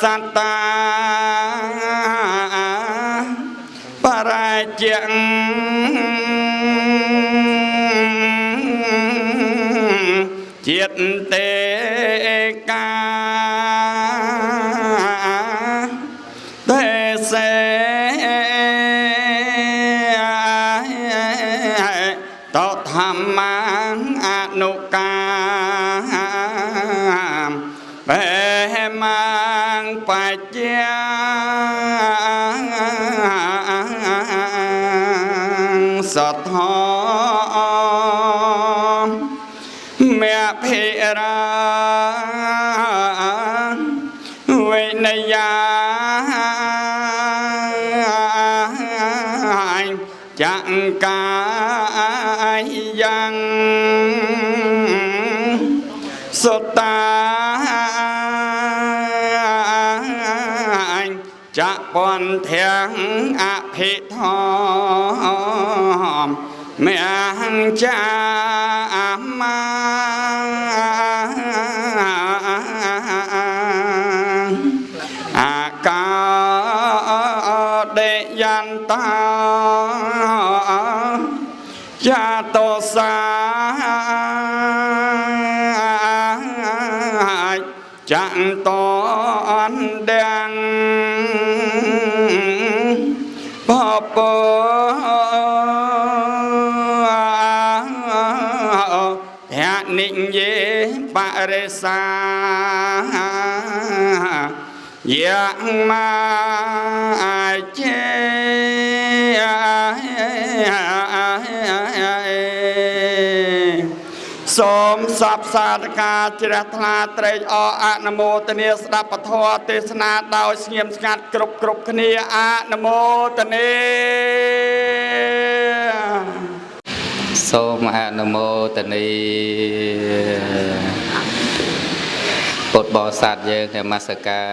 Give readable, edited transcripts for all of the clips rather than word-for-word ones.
สัตตาปราจังจิตเตกาเตเสตธรรมังอนุกามเปมังปัจจาสัทธาเมพิราเวนยาจังกายยังสุตตาจะปนเทียงอภิธรรมเมียงจามาอากาเดยันตาจาโตสาจังตอนแดงพ่อปแห่นิเยปะเรสายังมาเจสมสับสาธกาจิรธาเตรออนโมตเนียสดับปทวเทศนาดาวเงียมสงัดกรุบกรุบคณีอนโมตเนียสมอนโมตเนีปุตบสัตเยงมัสกา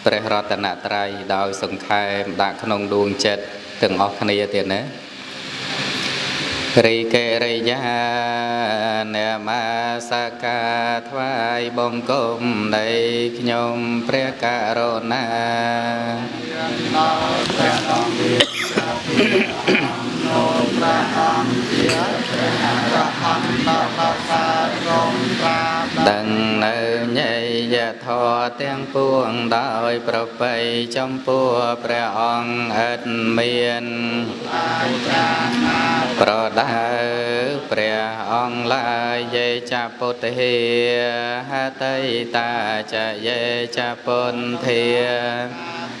เปรรัตนตรัยดาวสงขายดักขนงดวงเจ็ดถึงออกคณีเตียนนะริเกริยาเนมาสกาทวายบงกมในขยมเปรียกะโรนาดังเนื้อใหญ่ยะทอเตียงปวงดอยประไปจมปัวพระองค์อันเมียนโปรดพระองค์ลายเยจะปุตเหียหะไตตาจะเยจะปนเทีย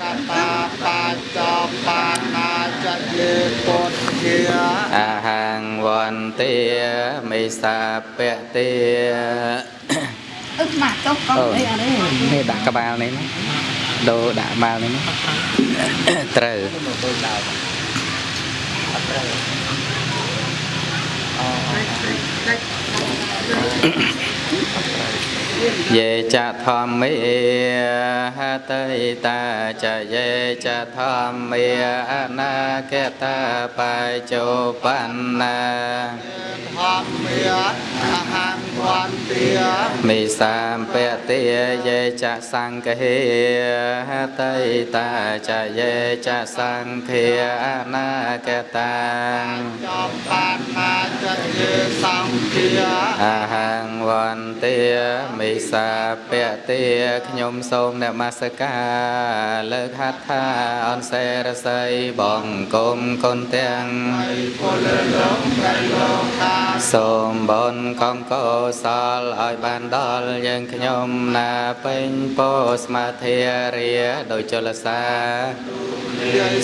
ตาปัจจปานาจะเยปนเทียอาหังวันเตียไม่สาเปะเตียมาจบก็ได้อะไรนี่ดักกระบาลนี่โดดักบาลนี่เตอเยจะทอมเมียหะไตตาจะเยจะทอมเมียอนาเกตาปายโจปันนาทอมเมียอาหังวันเตียมีสามเปเตียเยจะสังเกหะไตตาจะเยจะสังเคียอนาเกตาโจปันนาจะเยสังเคียอาหังวันเตียมิสาเปะเตียขยมสมเนมัสกาเลิกหัตถาอันเสรไซบองกลมคนเตียงไปโคเลลงไปโลกา សូមបុណ្យកងកុសលឲ្យបានដល់យើងខ្ញុំណាពេញពោស្មាធារាដោយចលសា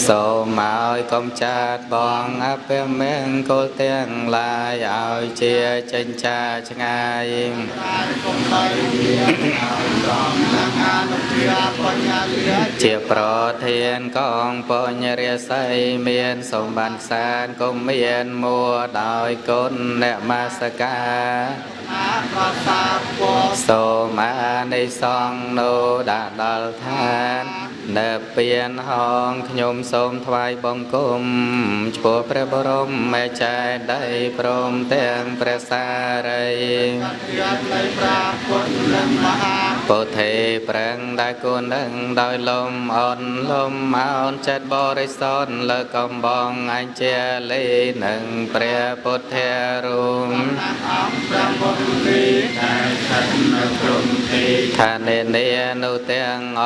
សូមឲ្យកុំចាត់បងអពមង្គលទាំងឡាយឲ្យជាចិញ្ចាឆ្ងាយជាប្រធានកងបញ្ញរាសីមានសម្បត្តិសានក៏មានមួដោយគុណអ្នកមាសកាសូមអានិសង្ឃនោះដាក់ដល់ឋាននៅពៀនហងខ្ញុំសូមថ្វាយបង្គំឆ្ពោះព្រះបរមមេចេតិយព្រមទាំងព្រះសារីពុទ្ធេប្រឹងដែលគួរនឹងដោយលំអន់លំអោនចិត្តបរិសុទ្ធលើកំបងអញ្ជាលីនឹងព្រះពុទ្ធរូបថានេនានុទាំងអ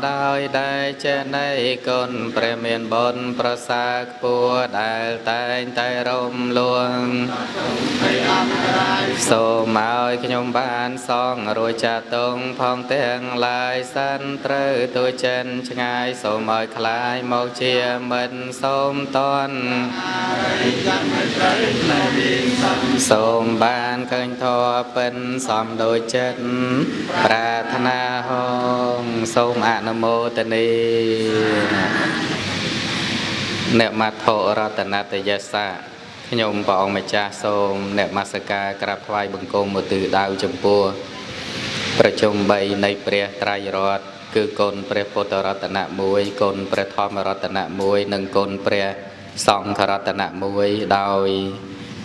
ដោយដែលចេនៃគុណព្រះមានបុណ្យប្រសើរខ្ពស់ដែលតែងតែរំលងសូមឲ្យខ្ញុំបានសងរួចចាតុងផងទាំងឡាយសិនត្រូវទួចិនឆ្ងាយសូមឲ្យคล้ายមកជាមិត្តសូមតន់សូមបានឃើញធម៌ពិនសំដូចចិត្តប្រាថ្នាហងសូមអនុមោទនីអ្នកមត្ថរតនតយសាខ្ញុំព្រះអង្គម្ចាស់សូមអ្នកមស្ការក្រាបថ្វាយបង្គំឧទ្ទិសដៅចំពោះប្រជុំ3នៃព្រះត្រៃរតន៍គឺគុណព្រះពុទ្ធរតនៈ1គុណព្រះធម្មរតនៈ1និងគុណព្រះសង្ឃរតនៈ1ដោយ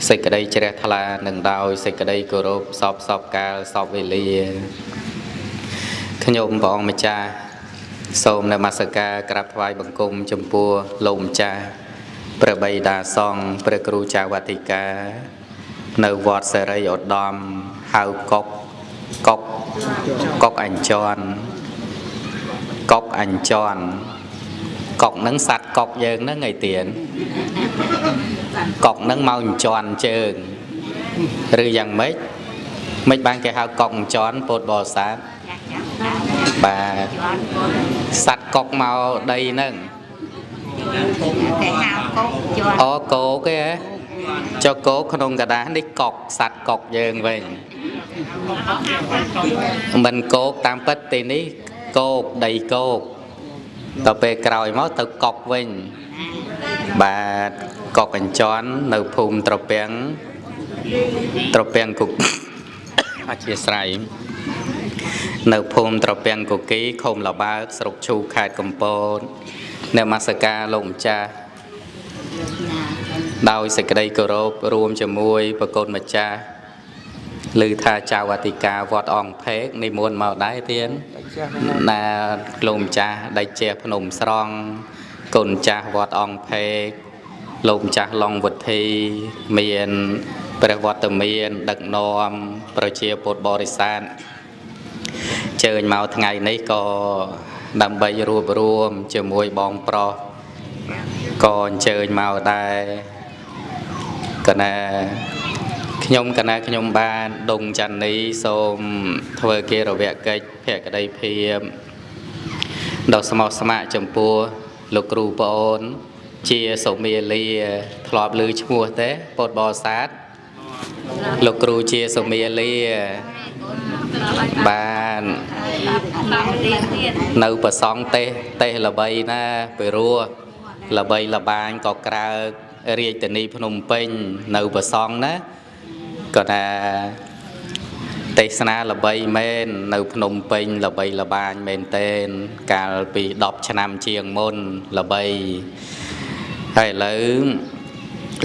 សេចក្តីជ្រះថ្លានិងដោយសេចក្តីគោរពសពកាលសពវេលាខ្ញុំព្រះអង្គម្ចាស់សូមនមស្ការក្រាបថ្វាយបង្គំចំពោះលោកម្ចាស់ព្រះបិតាសង្ឃព្រះគ្រូចៅវត្តិកានៅវត្តសេរីឧត្តមហៅកុកអញ្ជន់កុកអញ្ជន់កុកនឹងសัตว์កុកយើងហ្នឹងឯទៀនកុកនឹងមកអញ្ជន់ជើងឬយ៉ាងម៉េចបានគេហៅកុកអញ្ជន់ពោតបរិស័ទបាទសัตว์កុកមកដីហ្នឹងគេហៅកុកជន់អូគោគេហ៎ចុះគោក្នុងกระดาษនេះកុកសัตว์កុកយើងវិញមិនគោកតាមពិតទីនេះគោកដីគោកដល់ពេលក្រោយមកទៅកុកវិញបាទកុកអញ្ជន់នៅភូមិត្រពាំងគុកអធិស្ឋាននៅភូមិត្រពាំងគុគីឃុំលបើកស្រុកឈូខេត្តកំពតនមស្ការលោកម្ចាស់ដោយសេចក្តីគោរពរួមជាមួយប្រគុណម្ចាស់ឮថាចៅអធិការវត្តអង្គភេកនិមន្តមកដែរទៀតណាលោកម្ចាស់ដៃជះភ្នំស្រង់គុណចាស់វត្តអង្គភេកលោកម្ចាស់ឡុងវុធី មានព្រះវត្តមានដឹកនាំប្រជាពុទ្ធបរិស័ទជើញមកថ្ងៃនេះក៏ដើម្បីរួបរวมជាមួយបងប្រុសក៏អញ្ជើញមកដែរកណាខ្ញុំបានដងច័ន្ទនេះសូមធ្វើកិរិយាកិច្ចភក្តីភាពដ៏ស្មោះស្ម័គ្រចំពោះលោកគ្រូប្អូនជាសុមាលាធ្លាប់ឮឈ្មោះទេពុទ្ធបរិស័ទលោកគ្រូជាសុមាលាបាននៅប្រសង់ទេសល្បីណាពីរោះល្បីលបាញក៏ក្រើករាជធានីភ្នំពេញនៅប្រសង់ណាក៏ថាទេសនាល្បីមែននៅភ្នំពេញល្បីលបាញមែនតែនកាលពី10ឆ្នាំជាងមុនល្បីហើយឥឡូវ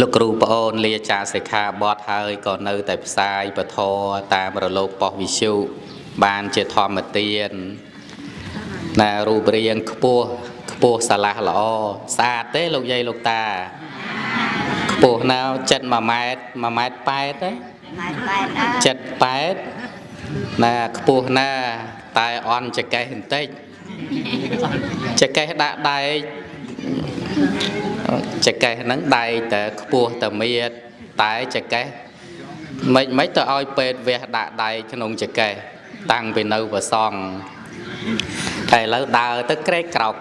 លោកគ្រូប្អូនលាចាសិក្ខាបទហើយក៏នៅតែផ្សាយពធតាមរលកប៉ុស្តិ៍វិទ្យុបានជាធម្មទានណារូបរាងខ្ពស់សាឡាស់ល្អស្អាតទេលោកយាយលោកតាខ្ពស់ណាស់ចិត្ត1ម៉ែត្រ1ម៉ែត្រ8ទេចិត្ត8ណាខ្ពស់ណាស់តែអន់ចកេះបន្តិចចកេះដាក់ដៃចកេះហ្នឹងដៃតែខ្ពស់តែមៀតតែចកេះ mấy tôi oi pet về đã đại cho nông chè kè tăng về nâu và son thầy lâu đào tới kê cào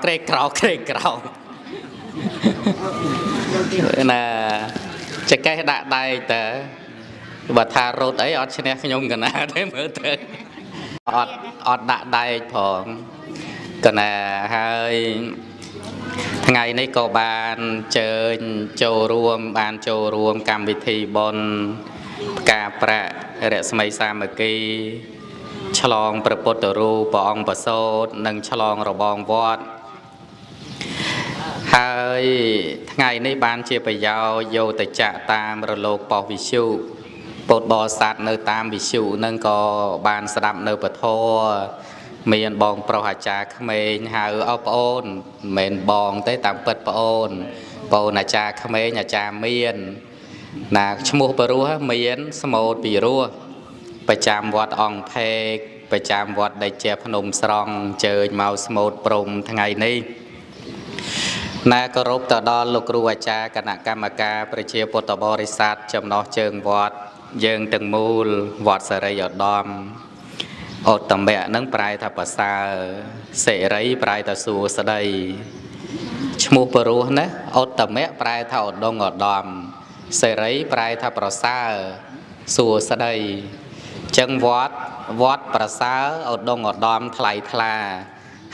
nè chè kè đã đại tới và thà rốt ấy ở trên này nhung gần nào đấy mới tới ở đã đại phòng còn là hơi ngày nay có bàn chơi châu ruộng cam vị thị bon cà prạ rẻ sấy sa mờ kỳฉลองประพุทธรูปองค์ประโสดនិងฉลองរបងវត្តហើយថ្ងៃនេះបានជាប្រយោជន៍យោតចៈតាមរលកប៉ុស្តិ៍វិទ្យុពុទ្ធបរិស័ទនៅតាមវិទ្យុនឹងក៏បានស្ដាប់នៅពធមានបងប្រុសអាចារ្យក្មេងហៅអោប្អូនមិនមែនបងទេតាមពិតប្អូនអាចារ្យក្មេងអាចារ្យមានណាឈ្មោះបរោះមានស្មូតពីរោះប្រចាំវត្តអង្គភេកប្រចាំវត្តដេចជាភ្នំស្រង់ជើញមកស្មូតព្រំថ្ងៃនេះណាគោរពទៅដល់លោកគ្រូអាចារ្យគណៈកម្មការប្រជាពុទ្ធបរិស័ទចំណោះជើងវត្តយើងទាំងមូលវត្តសេរីឧត្តមឧត្តមៈនឹងប្រែថាប្រសើរសេរីប្រែថាសួស្តីឈ្មោះបរោះណាឧត្តមៈប្រែថាឧត្តមឧត្តមសេរីប្រែថាប្រសើរសួស្តីចឹងវត្តប្រសើរឧត្តមឧត្តមថ្លៃថ្លា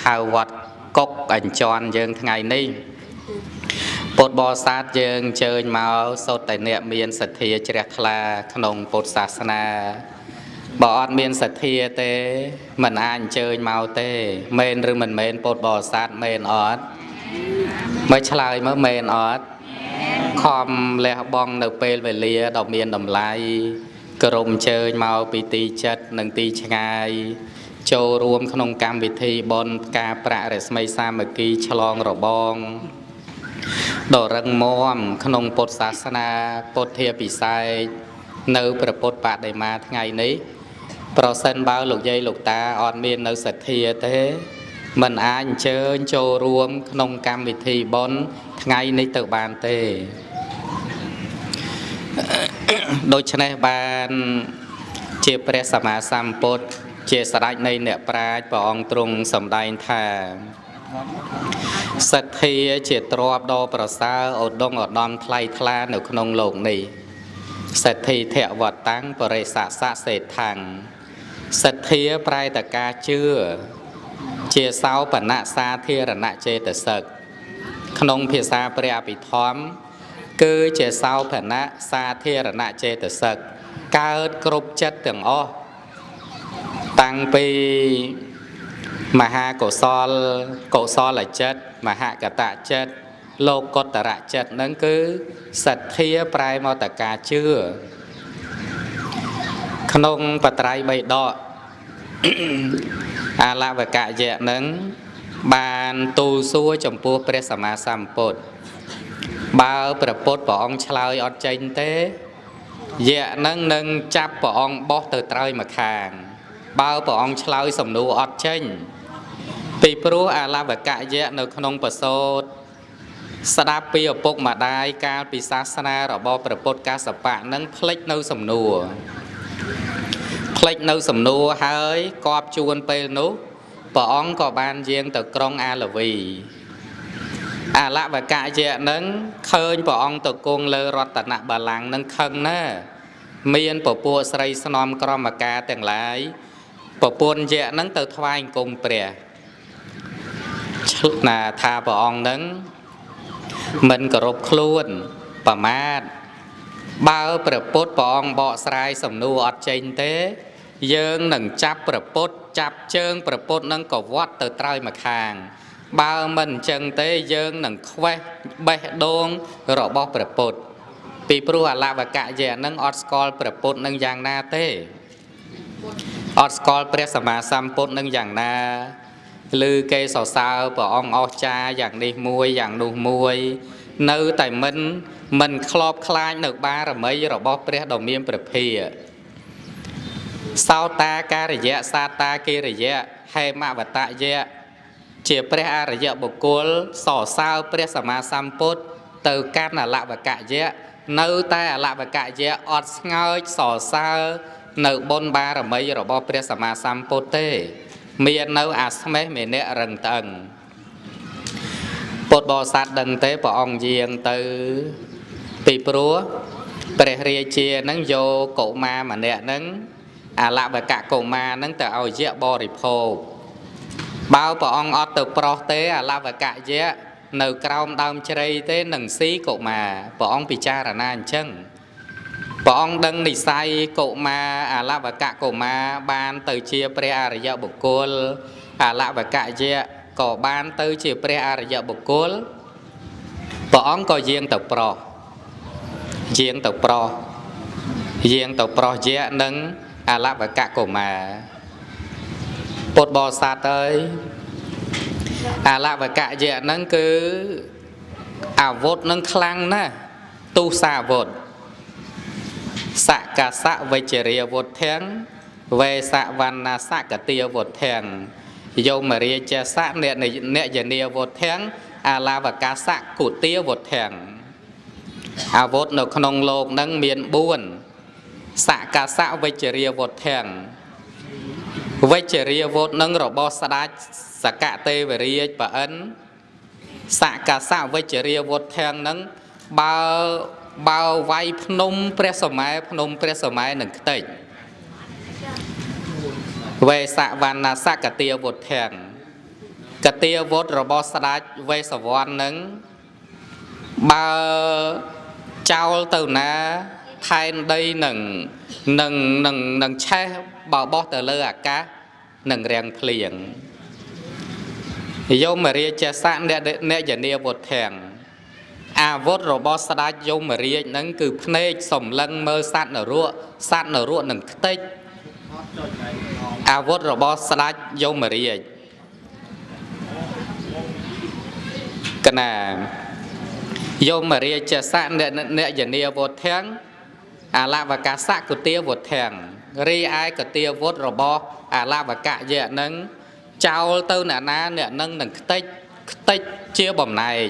ហៅវត្តកុកអញ្ជន់យើងថ្ងៃនេះពុទ្ធបរិស័ទយើងអញ្ជើញមកសូត្រតែអ្នកមានសទ្ធាជ្រះថ្លាក្នុងពុទ្ធសាសនាបើអត់មានសទ្ធាទេមិនអាចអញ្ជើញមកទេមែនឬមិនមែនពុទ្ធបរិស័ទមែនអត់មើលឆ្លើយមើលមែនអត់ខំលះបង់នៅពេលវេលាដ៏មានតម្លៃក្រុមជើញមកពីទីចិត្តនិងទីឆ្ងាយចូលរួមក្នុងកម្មវិធីបុណ្យផ្កាប្រាក់រស្មីសាមគ្គីឆ្លងរបងដ៏រឹងមាំក្នុងពុទ្ធសាសនាពុទ្ធាពិសេសនៅព្រះពុទ្ធបដិមាថ្ងៃនេះប្រសិនបើលោកយាយលោកតាអត់មាននៅសទ្ធាទេមិនអាចអញ្ជើញចូលរួមក្នុងកម្មវិធីបុណ្យថ្ងៃនេះទៅបានទេដូច្នេះបានជាព្រះសម្មាសម្ពុទ្ធជាស្ដេចនៃអ្នកប្រាជ្ញព្រះអង្គទ្រង់សម្ដែងថាសទ្ធាជាទ្រព្យដ៏ប្រសើរឧត្តមឧត្តមថ្លៃថ្លានៅក្នុងលោកនេះសទ្ធីធវតាំងបរិស័សសេដ្ឋាំងសទ្ធាប្រែតការជឿជាសោបនៈសាធារណចេតសិកក្នុងភាសាព្រះអភិធម្មគឺជាសោបនៈសាធារណចេតសិកកើតគ្រប់ចិត្តទាំងអស់តាំងពីមហាកុសលចិត្តមហកតចិត្តលោកកតរចិត្តនឹងគឺសទ្ធាប្រែមកតការជឿក្នុងបត្រៃបៃដកអាលវកយៈនឹងបានទូលសួរចំពោះព្រះសម្មាសម្ពុទ្ធបើព្រះពុទ្ធព្រះអង្គឆ្លើយអត់ចេញទេយៈនឹងចាប់ព្រះអង្គបោះទៅត្រើយម្ខាងបើព្រះអង្គឆ្លើយសំណួរអត់ចេញពីព្រោះអាលវកយៈនៅក្នុងបសោតស្ដាប់ពីឪពុកម្ដាយកាលពីសាសនារបស់ព្រះពុទ្ធកាសបៈនឹងផ្លេចនៅសំណួរហើយគប់ជួនពេលនោះព្រះអង្គក៏បានយាងទៅក្រុងអាឡវីអាលវកយៈនឹងឃើញព្រះអង្គទៅគង់លើរតនបល្ល័ង្កនឹងខឹងណាស់មានពពួកស្រីស្នំក្រមការទាំងឡាយប្រពន្ធយៈនឹងទៅថ្វាយអង្គមព្រះណាថាព្រះអង្គនឹងមិនគោរពខ្លួនប្រមាថបើព្រះពុទ្ធព្រះអង្គបកស្រាយសំណួរអត់ចេញទេយើងនឹងចាប់ព្រះពុទ្ធចាប់ជើងព្រះពុទ្ធនឹងក៏វត្តទៅត្រើយម្ខាងបើមិនអញ្ចឹងទេយើងនឹងខ្វេះបេះដូងរបស់ព្រះពុទ្ធពីព្រោះអលវកយៈនឹងអត់ស្គាល់ព្រះពុទ្ធនឹងយ៉ាងណាទេអត់ស្គាល់ព្រះសម្មាសម្ពុទ្ធនឹងយ៉ាងណាឬគេសរសើរព្រះអង្គអស្ចារ្យយ៉ាងនេះមួយយ៉ាងនោះមួយនៅតែមិនខ្លោបខ្លាចនៅបារមីរបស់ព្រះដ៏មានព្រះភិក្ខសោតាការិយៈសាតាកិរិយៈហេមវតយៈជាព្រះអរិយបុគ្គលសរសើរព្រះសម្មាសម្ពុទ្ធទៅកាន់អលវកយៈ នៅតែអលវកយៈអត់ស្ងើចសរសើរនៅបុណ្យបារមីរបស់ព្រះសម្មាសម្ពុទ្ធទេមាននៅអាស្មេះមេនៈរឹងតឹងពុទ្ធបរិស័ទដឹងទេព្រះអង្គយាងទៅពីព្រោះព្រះរាជានឹងយកកុមារម្នាក់នឹងអលវកកុមារនឹងទៅឲ្យយៈបរិភោគបើព្រះអង្គអត់ទៅប្រោះទេអលវកយៈនៅក្រោមដើមជ្រៃទេនឹងស៊ីកុមារព្រះអង្គពិចារណាអញ្ចឹងព្រះអង្គដឹងនិស័យកុមារអលវកកុមារបានទៅជាព្រះអរិយបុគ្គលអលវកយៈក៏បានទៅជាព្រះអរិយបុគ្គលព្រះអង្គក៏យាងទៅប្រោះយាងទៅប្រោះយៈនឹងអលវកកុមារពុទ្ធបរិស័ទអើយអលវកយៈនឹងគឺអាវុធនឹងខ្លាំងណាស់ទុសាវុធសកសៈវិជ្ជរាវុធទាំងវេសវណ្ណាសកទាវុធទាំងយមរាជសៈអ្នកយនាវុធទាំងអលវកសៈគុទាវុធទាំងអាវុធនៅក្នុងលោកនឹងមាន4សកសៈវិជ្ជរាវុធទាំងវិជ្ជរាវុធនឹងរបស់ស្ដេចសកទេវរាជប្រអិនសកសៈវិជ្ជរាវុធទាំងនឹងបើវាយភ្នំព្រះសម័យនឹងខ្ទេចវេសវណ្ណាសកទាវុធទាំងកទាវុធរបស់ស្ដេចវេសវណ្ណនឹងបើចោលទៅណាផែនដីនឹងឆេះបើបោះទៅលើអាកាសនឹងរាំងភ្លៀងយមរាជសៈអ្នកយនាវុធទាំងអាវុធរបស់ស្ដេចយមរាជនឹងគឺភ្នែកសំឡឹងមើលសត្វនរកនឹងខ្ទេចអាវុធរបស់ស្ដេចយមរាជកណាយមរាជសៈអ្នកយនាវុធទាំងអលវកសៈគុទាវុធទាំងរីឯកទាវុធរបស់អលវកយៈនឹងចោលទៅអ្នកណាអ្នកនឹងខ្ទេចជាបំណែក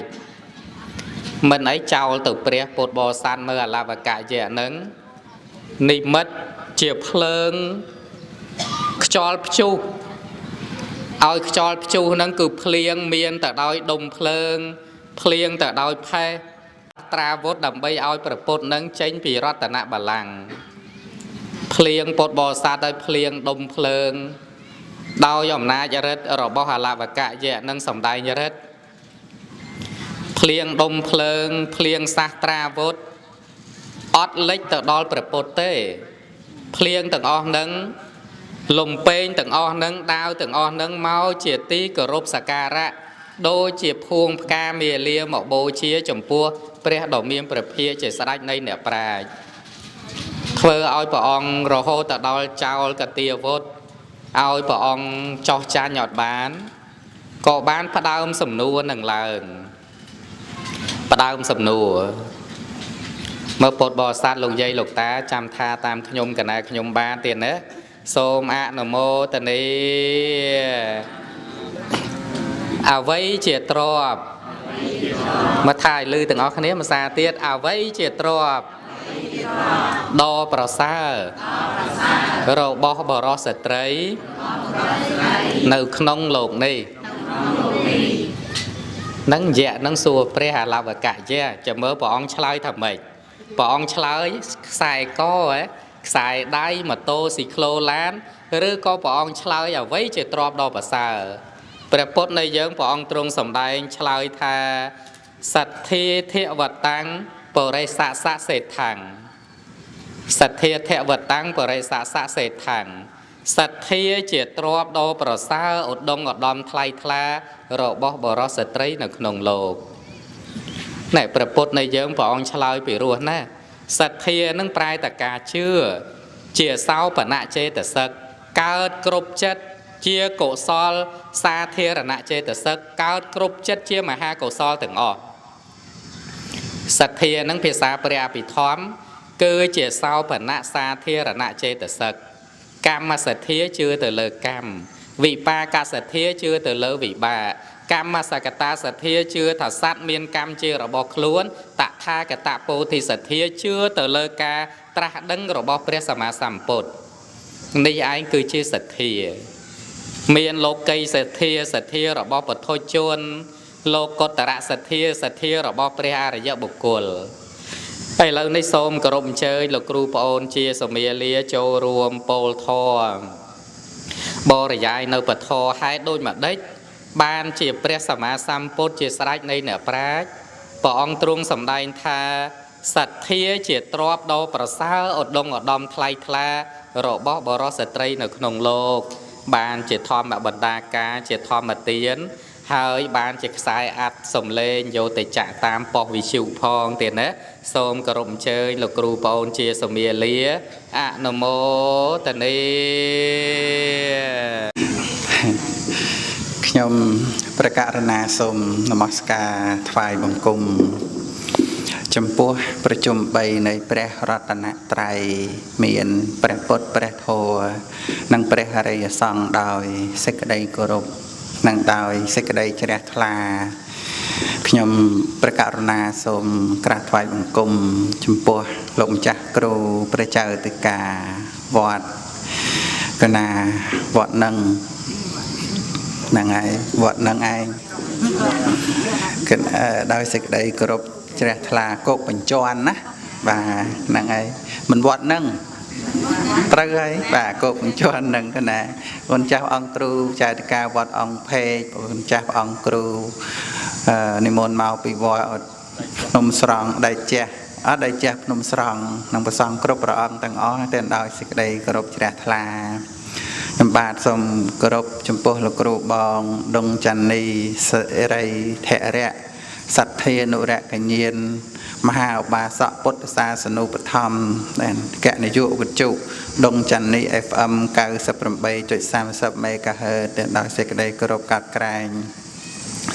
មិនអីចោលទៅព្រះពុទ្ធបរិស័ទមើលអលវកយៈនឹងនិមិត្តជាភ្លើងខ្យល់ព្យុះឲ្យខ្យល់ព្យុះហ្នឹងគឺភ្លៀងមានតែដោយដុំភ្លើងភ្លៀងតែដោយផេះត្រាវុធដើម្បីឲ្យព្រះពុទ្ធនឹងចេញពីរតនបល្ល័ង្កភ្លៀងពុទ្ធបរិស័ទឲ្យភ្លៀងដុំភ្លើងដោយអំណាចឫទ្ធិរបស់អលវកយៈនឹងសម្ដែងឫទ្ធិភ្លៀងដុំភ្លើងភ្លៀងសាស្ត្រាវុធអត់លិចទៅដល់ព្រះពុទ្ធទេភ្លៀងទាំងអស់នឹងលំពេងទាំងអស់នឹងដាវទាំងអស់នឹងមកជាទីគោរពសក្ការៈដូចជាភួងផ្កាមាលាមកបូជាចំពោះព្រះដ៏មានព្រះភាកជាស្ដេចនៃអ្នកប្រាជ្ញធ្វើឲ្យព្រះអង្គរហូតដល់ចោលកទាវុធឲ្យព្រះអង្គចោះចាញ់អត់បានក៏បានផ្ដើមសំណួរនឹងឡើងផ្ដើមសំណួរមើលពុទ្ធបរិស័ទលោកយាយលោកតាចាំថាតាមខ្ញុំកណាខ្ញុំបានទៀតណាសូមអនុមោទនីអ្វីជាទ្រព្យមកថាឲ្យឮទាំងអស់គ្នាភាសាទៀតអ្វីជាទ្រព្យដ៏ប្រសើររបស់បរិសុទ្ធស្ត្រីនៅក្នុងលោកនេះនឹងយៈនឹងសួរព្រះអលវកយៈចាំមើលព្រះអង្គឆ្លើយថាម៉េចព្រះអង្គឆ្លើយខ្សែកខ្សែដៃម៉ូតូស៊ីក្លូឡានឬក៏ព្រះអង្គឆ្លើយអ្វីជាទ្រព្យដ៏ប្រសើរព្រះពុទ្ធនៃយើងព្រះអង្គទ្រង់សម្ដែងឆ្លើយថាសទ្ធាធវតាំងបរិសសៈសេដ្ឋាំងសទ្ធាធវតាំងបរិសសៈសេដ្ឋាំងសទ្ធាជាទ្រព្យដ៏ប្រសើរឧត្តមឧត្តមថ្លៃថ្លារបស់បរិសុទ្ធស្ត្រីនៅក្នុងលោកណែព្រះពុទ្ធនៃយើងព្រះអង្គឆ្លើយពីរោះណាសទ្ធានឹងប្រែតែការជឿជាសោបនៈចេតសិកកើតគ្រប់ចិត្តជាកុសលសាធារណចេតសិកកើតគ្រប់ចិត្តជាមហាកុសលទាំងអស់សទ្ធានឹងភាសាព្រះអភិធម្មគឺជាសោបនៈសាធារណចេតសិកកម្មសទ្ធាជឿទៅលើកម្មវិបាកសទ្ធាជឿទៅលើវិបាក កម្មសកតាសទ្ធាជឿថាសត្វមានកម្មជារបស់ខ្លួនតថាគតពោធិសទ្ធាជឿទៅលើការត្រាស់ដឹងរបស់ព្រះសម្មាសម្ពុទ្ធនេះឯងគឺជាសទ្ធាមានលោកីសទ្ធាសទ្ធារបស់ពុទ្ធជនលោកុត្តរសទ្ធាសទ្ធារបស់ព្រះអរិយបុគ្គលឥឡូវនេះសូមគោរពអញ្ជើញលោកគ្រូប្អូនជាសមាលាចូលរួមពោលធម៌បរិយាយនៅពធហេតុដូចម្ដេចបានជាព្រះសម្មាសម្ពុទ្ធជាស្រេចនៃអ្នកប្រាជ្ញព្រះអង្គទ្រង់សម្ដែងថាសទ្ធាជាទ្រព្យដ៏ប្រសើរឧត្តមឧត្តមថ្លៃថ្លារបស់បរិសុទ្ធស្ត្រីនៅក្នុងលោកបានជាធម្មបណ្ដាការជាធម្មទានហើយបានជាខ្សែអាត់សំលេងយោតិចៈតាមប៉ុស្តិ៍វិទ្យុផងទៀតណាសូមគោរពអញ្ជើញលោកគ្រូប្អូនជាសមាលាអនុមោទនាខ្ញុំប្រកាសណាសូមនមស្ការថ្វាយបង្គំចំពោះប្រជុំ3នៃព្រះរតនត្រ័យមានព្រះពុទ្ធព្រះធម៌និងព្រះអរិយសង្ឃដោយសេចក្តីគោរពនិងដោយសេចក្តីជ្រះថ្លាខ្ញុំប្រកាសណាសូមក្រាបថ្វាយបង្គំចំពោះលោកម្ចាស់គ្រូព្រះចៅតិកាវត្តកណាវត្តនឹងហ្នឹងហើយវត្តនឹងឯងដោយសេចក្តីគោរពជ្រះថ្លាគោកបញ្ជាន់ណាបាទហ្នឹងហើយមិនវត្តនឹងត្រូវហើយបាទគោកបញ្ជាន់នឹងណាអូនចាស់អង្គគ្រូចៅតិកាវត្តអង្គភេកអូនចាស់អង្គគ្រូនិមន្តមកពីវត្តភ្នំស្រង់ដៃជះដៃជះភ្នំស្រង់និងប្រសងគ្រប់ព្រះអង្គទាំងអស់តែដោយសេចក្តីគោរពជ្រះថ្លាខ្ញុំបាទសូមគោរពចំពោះលោកគ្រូបងដុងច័ន្ទនីសិរីធរៈសទ្ធានុរៈកញ្ញាណមហាឧបាសកពុទ្ធសាសនូបត្ថម្ភដែលកណយុវិទ្យុដុងច័ន្ទនី FM 98.30 MHz ដែលដោយសេចក្តីគោរពកាត់ក្រែង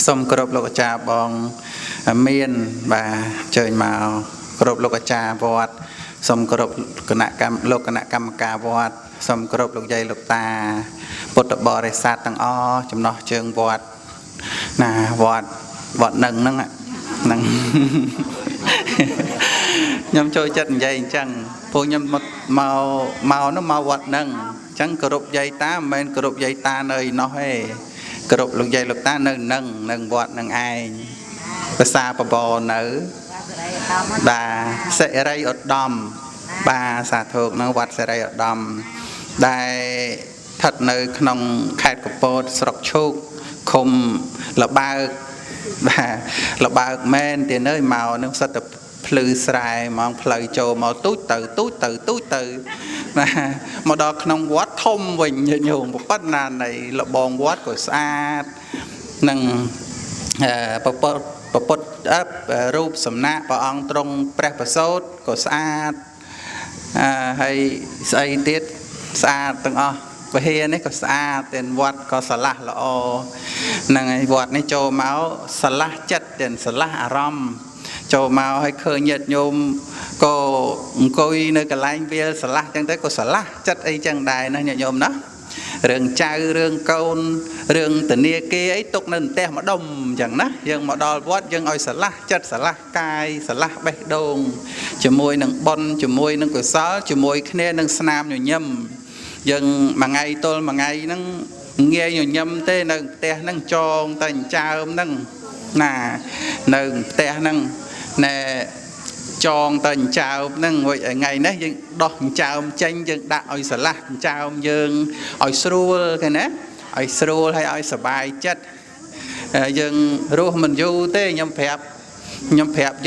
សូមគោរពលោកអាចារ្យបងមានបាទអញ្ជើញមកគោរពលោកអាចារ្យវត្តសូមគោរពគណៈកម្មការវត្តសូមគោរពលោកយាយលោកតាពុទ្ធបរិស័ទទាំងអស់ចំណោះជើងវត្តណាវត្តនឹងហ្នឹងខ្ញុំចូលចិត្តនិយាយអញ្ចឹងពួកខ្ញុំមកនោះមកវត្តនឹងអញ្ចឹងគោរពយាយតាមិនមែនគោរពយាយតានៅឯនោះទេគោរពលោកយាយលោកតានៅនឹងវត្តនឹងឯងភាសាបបរនៅបាទសិរីឧត្តមបាទសាធុនៅវត្តសិរីឧត្តមដែលស្ថិតនៅក្នុងខេត្តកំពតស្រុកឈូកឃុំលបើកបាទលបើកមែនទៀតនៅមកនឹងសិតតែភ្លឺស្រែហ្មងផ្លូវចូលមកទូចទៅណាមកដល់ក្នុងវត្តធំវិញញោមប៉ុណ្ណានៃលបងវត្តក៏ស្អាតនឹងពពុទ្ធរូបសំណាកព្រះអង្គទ្រង់ព្រះប្រសូតក៏ស្អាតហើយស្អីទៀតស្អាតទាំងអស់វិហារនេះក៏ស្អាតទាំងវត្តក៏ស្រឡះល្អហ្នឹងហើយវត្តនេះចូលមកស្រឡះចិត្តទាំងស្រឡះអារម្មណ៍ចូលមកឲ្យឃើញញាតិញោមក៏អង្គុយនៅកន្លែងវាលស្រឡះចឹងទៅក៏ស្រឡះចិត្តអីចឹងដែរណាញាតិញោមណារឿងចៅរឿងកូនរឿងធនាគារអីទុកនៅផ្ទះម្ដុំអញ្ចឹងណាយើងមកដល់វត្តយើងឲ្យស្រឡះចិត្តស្រឡះកាយស្រឡះបេះដូងជាមួយនឹងបុណ្យជាមួយនឹងកុសលជាមួយគ្នានឹងស្នាមញញឹមយើងមួយថ្ងៃទល់មួយថ្ងៃហ្នឹងងាយញញឹមទេនៅផ្ទះហ្នឹងចងតែអញ្ចើមហ្នឹងណានៅផ្ទះហ្នឹងណែចងតែអញ្ចើមហ្នឹងមួយថ្ងៃនេះយើងដោះអញ្ចើមចេញយើងដាក់ឲ្យស្រឡះអញ្ចើមយើងឲ្យស្រួលគេណាឲ្យស្រួលហើយឲ្យសុបាយចិត្តយើងរស់មិនយូរទេខ្ញុំប្រាប់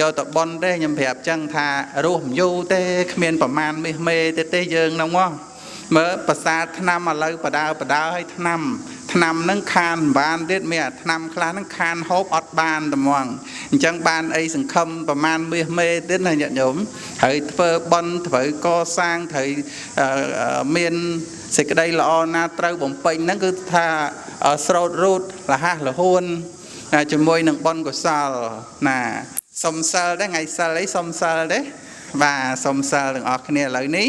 យកទៅបន់ទេខ្ញុំប្រាប់ចឹងថារស់មិនយូរទេគ្មានប្រមាណមាសមេទេយើងហ្នឹងមកមើលប្រសាទឆ្នាំឥឡូវបដើឲ្យឆ្នាំហ្នឹងខានបានទៀតមានអាឆ្នាំខ្លះហ្នឹងខានហូបអត់បានត្មងអញ្ចឹងបានអីសង្ឃឹមប្រមាណមាសមេទៀតណាញាតិញោមហើយធ្វើបន់ត្រូវកសាងត្រូវមានសេចក្តីល្អណាត្រូវបំពេញហ្នឹងគឺថាស្រោតរូតលះលហួនជាមួយនឹងបន់កុសលណាសុំសិលដែរថ្ងៃសិលអីសុំសិលទេបាទសុំសិលទាំងអស់គ្នាឥឡូវនេះ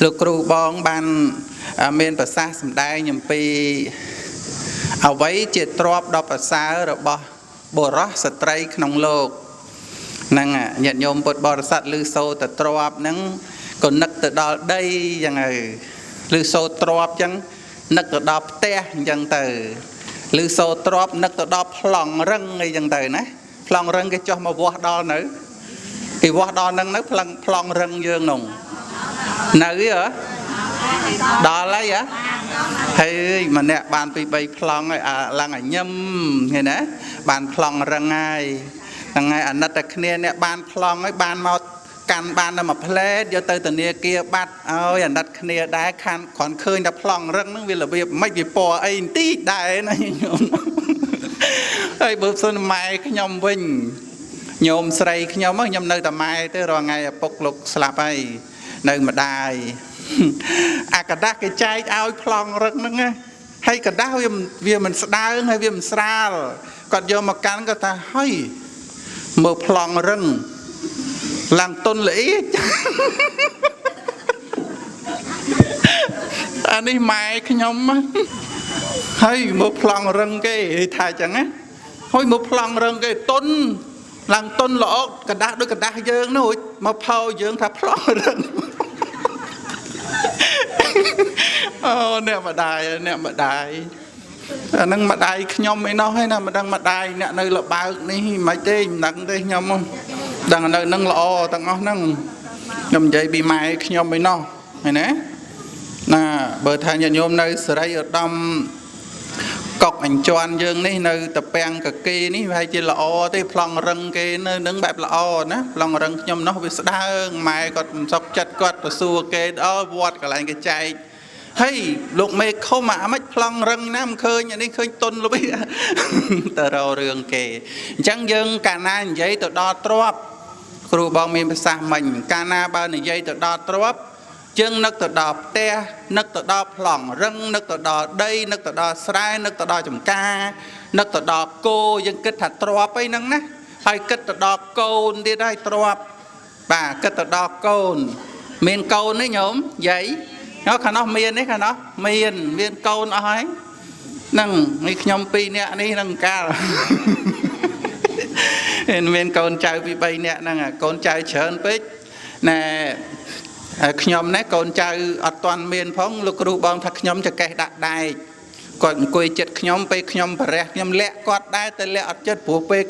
លោកគ្រូបងបានមានប្រសាសន៍សម្ដែងអំពី អ្វីជាទ្រព្យដ៏ប្រសើររបស់បុរសស្ត្រីក្នុងលោកហ្នឹងញាតិញោមពុទ្ធបរិស័ទឮសូរតែទ្រព្យហ្នឹងក៏នឹកទៅដល់ដីយ៉ាងហើយឮសូរទ្រព្យចឹងនឹកទៅដល់ផ្ទះអញ្ចឹងទៅឮសូរទ្រព្យនឹកទៅដល់ប្លង់រឹងអីចឹងទៅណាប្លង់រឹងគេចុះមកវាស់ដល់នៅគេវាស់ដល់ហ្នឹងនៅប្លង់រឹងយើងនោះនៅហ៎ដល់ហើយហ៎ហើយម្នាក់បានពី3ប្លង់ហើយឡើងឲ្យញឹមឃើញណាបានប្លង់រឹងហើយហ្នឹងហើយអាណិតតែគ្នាអ្នកបានប្លង់ហើយបានមកកាន់បានតែមួយផ្លែតយកទៅធនាគារបាត់ឲ្យអាណិតគ្នាដែរខានគ្រាន់ឃើញតែប្លង់រឹងហ្នឹងវារបៀបមិនវាពណ៌អីបន្តិចដែរណាញោមហើយបើសិនម៉ែខ្ញុំវិញញោមស្រីខ្ញុំខ្ញុំនៅតែម៉ែទេរាល់ថ្ងៃឪពុកលោកស្លាប់ហើយនៅម្ដាយអាកដាស់គេចែកឲ្យប្លង់រឹងហ្នឹងហើយកដាស់វាមិនស្ដើងហើយវាមិនស្រាលគាត់យកមកកាន់គាត់ថាហើយមើលប្លង់រឹងឡើងទុនល្អិតអានេះម៉ែខ្ញុំហើយមើលប្លង់រឹងគេថាអញ្ចឹងណាហើយមើលប្លង់រឹងគេទុនឡើងទុនល្អកដាស់ដូចកដាស់យើងនោះមកផោយើងថាប្លង់រឹងអូអ្នកម្ដាយអាហ្នឹងម្ដាយខ្ញុំឯណោះហើយណាមិនដឹងម្ដាយអ្នកនៅលបើកនេះមិនទេមិនដឹងទេខ្ញុំដឹងនៅនឹងល្អទាំងអស់ហ្នឹងខ្ញុំនិយាយពីម៉ែខ្ញុំឯណោះឃើញណាណាបើថាញាតិញោមនៅសេរីឧត្តមកុកអញ្ជន់យើងនេះនៅតពាំងកកេនេះវាជាល្អទេប្លង់រឹងគេនៅនឹងបែបល្អណាប្លង់រឹងខ្ញុំនោះវាស្ដើងម៉ែគាត់មិនសុខចិត្តគាត់ទៅសួរគេដល់វត្តកន្លែងគេចែកហើយលោកមេឃុំអាមិនប្លង់រឹងណាមិនឃើញអានេះឃើញទុនលុបទៅរករឿងគេអញ្ចឹងយើងកាលណានិយាយទៅដល់ទ្រព្យគ្រូបងមានប្រសាសន៍មិញកាលណាបើនិយាយទៅដល់ទ្រព្យយើងនឹកទៅដល់ផ្ទះនឹកទៅដល់ប្លង់រឹងនឹកទៅដល់ដីនឹកទៅដល់ស្រែនឹកទៅដល់ចំការនឹកទៅដល់គោយើងគិតថាទ្រព្យអីហ្នឹងណាហើយគិតទៅដល់កូនទៀតហើយទ្រព្យបាទគិតទៅដល់កូនមានកូនទេញោមយាយខាងនោះមានទេខាងនោះមានកូនអស់ហើយហ្នឹងនេះខ្ញុំ2នាក់នេះនឹងកាលមានកូនចៅពី3នាក់ហ្នឹងកូនចៅច្រើនពេកណែខ្ញុំណែកូនចៅអត់ទាន់មានផងលោកគ្រូបងថាខ្ញុំចកេះដាក់ដែកគាត់អង្គុយចិត្តខ្ញុំពេលខ្ញុំបរះខ្ញុំលាក់គាត់ដែរតែលាក់អត់ចិត្តព្រោះពេល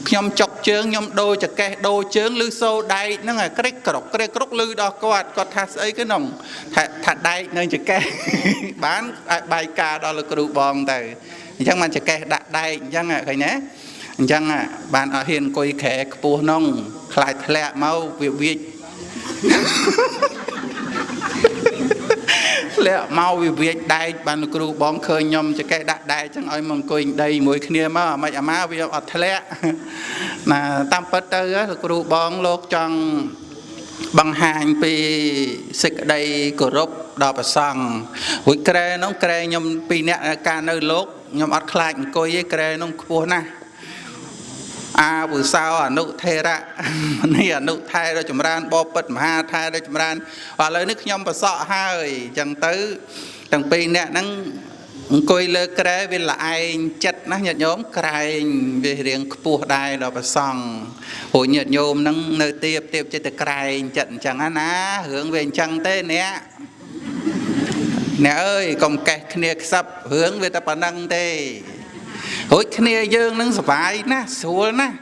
ខ្ញុំចុកជើងខ្ញុំដូរចកេះដូរជើងឬសូដែកហ្នឹងក្រេកក្រុកលឺដល់គាត់ថាស្អីគេហ្នឹងថាដែកនៅចកេះបានឲ្យបាយការដល់លោកគ្រូបងទៅអញ្ចឹងបានចកេះដាក់ដែកអញ្ចឹងឃើញណាអញ្ចឹងបានអត់ហ៊ានអង្គុយក្រែខ្ពស់ហ្នឹងខ្លាចធ្លាក់មកវាលាក់មកវាដែកបានលោកគ្រូបងឃើញខ្ញុំចកេះដាក់ដែកចឹងឲ្យមកអង្គុយដីមួយគ្នាមកអាម៉េចអាម៉ាវាអត់ធ្លាក់ណាតាមពិតទៅលោកគ្រូបងលោកចង់បង្ហាញពីសេចក្តីគោរពដល់ព្រះសង្ឃរួចក្រែនោះក្រែខ្ញុំ2នាក់កាលនៅលោកខ្ញុំអត់ខ្លាចអង្គុយទេក្រែនោះខ្ពស់ណាស់អាពុសោអនុថេរៈនេះអនុថែដ៏ចម្រើនបបិទ្ធមហាថែដ៏ចម្រើនឥឡូវនេះខ្ញុំប្រសក់ហើយអញ្ចឹងទៅទាំង2នាក់ហ្នឹងអង្គុយលើក្រែវាលឯងចិត្តណាញាតិញោមក្រែងវារៀងខ្ពស់ដែរដល់ប្រសង់ព្រោះញាតិញោមហ្នឹងនៅទៀបចិត្តតែក្រែងចិត្តអញ្ចឹងណារឿងវាអញ្ចឹងទេអ្នកអើយកុំកេះគ្នាខ្សឹបរឿងវាតែប៉ុណ្្នឹងទេរួចគ្នាយើងនឹងសុបាយណាស់ស្រួលណាស់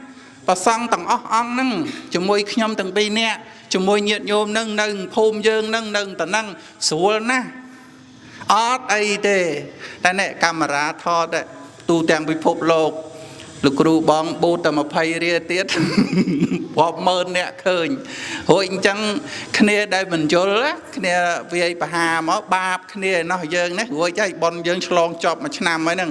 ប្រសង់ទាំងអស់អង្គហ្នឹងជាមួយខ្ញុំទាំង2នាក់ជាមួយញាតិញោមហ្នឹងនៅភូមិយើងហ្នឹងនៅតំណឹងស្រួលណាស់អត់អីទេតែនេះកាមេរ៉ាថតទូទាំងពិភពលោកលោកគ្រូបងបូតតែ20រៀលទៀតរាប់ម៉ឺនអ្នកឃើញរួចអញ្ចឹងគ្នាដែលមិនយល់គ្នាវាយបហាមកបាបគ្នាឯណោះយើងណារួចហើយប៉ុនយើងឆ្លងចប់មួយឆ្នាំហើយហ្នឹង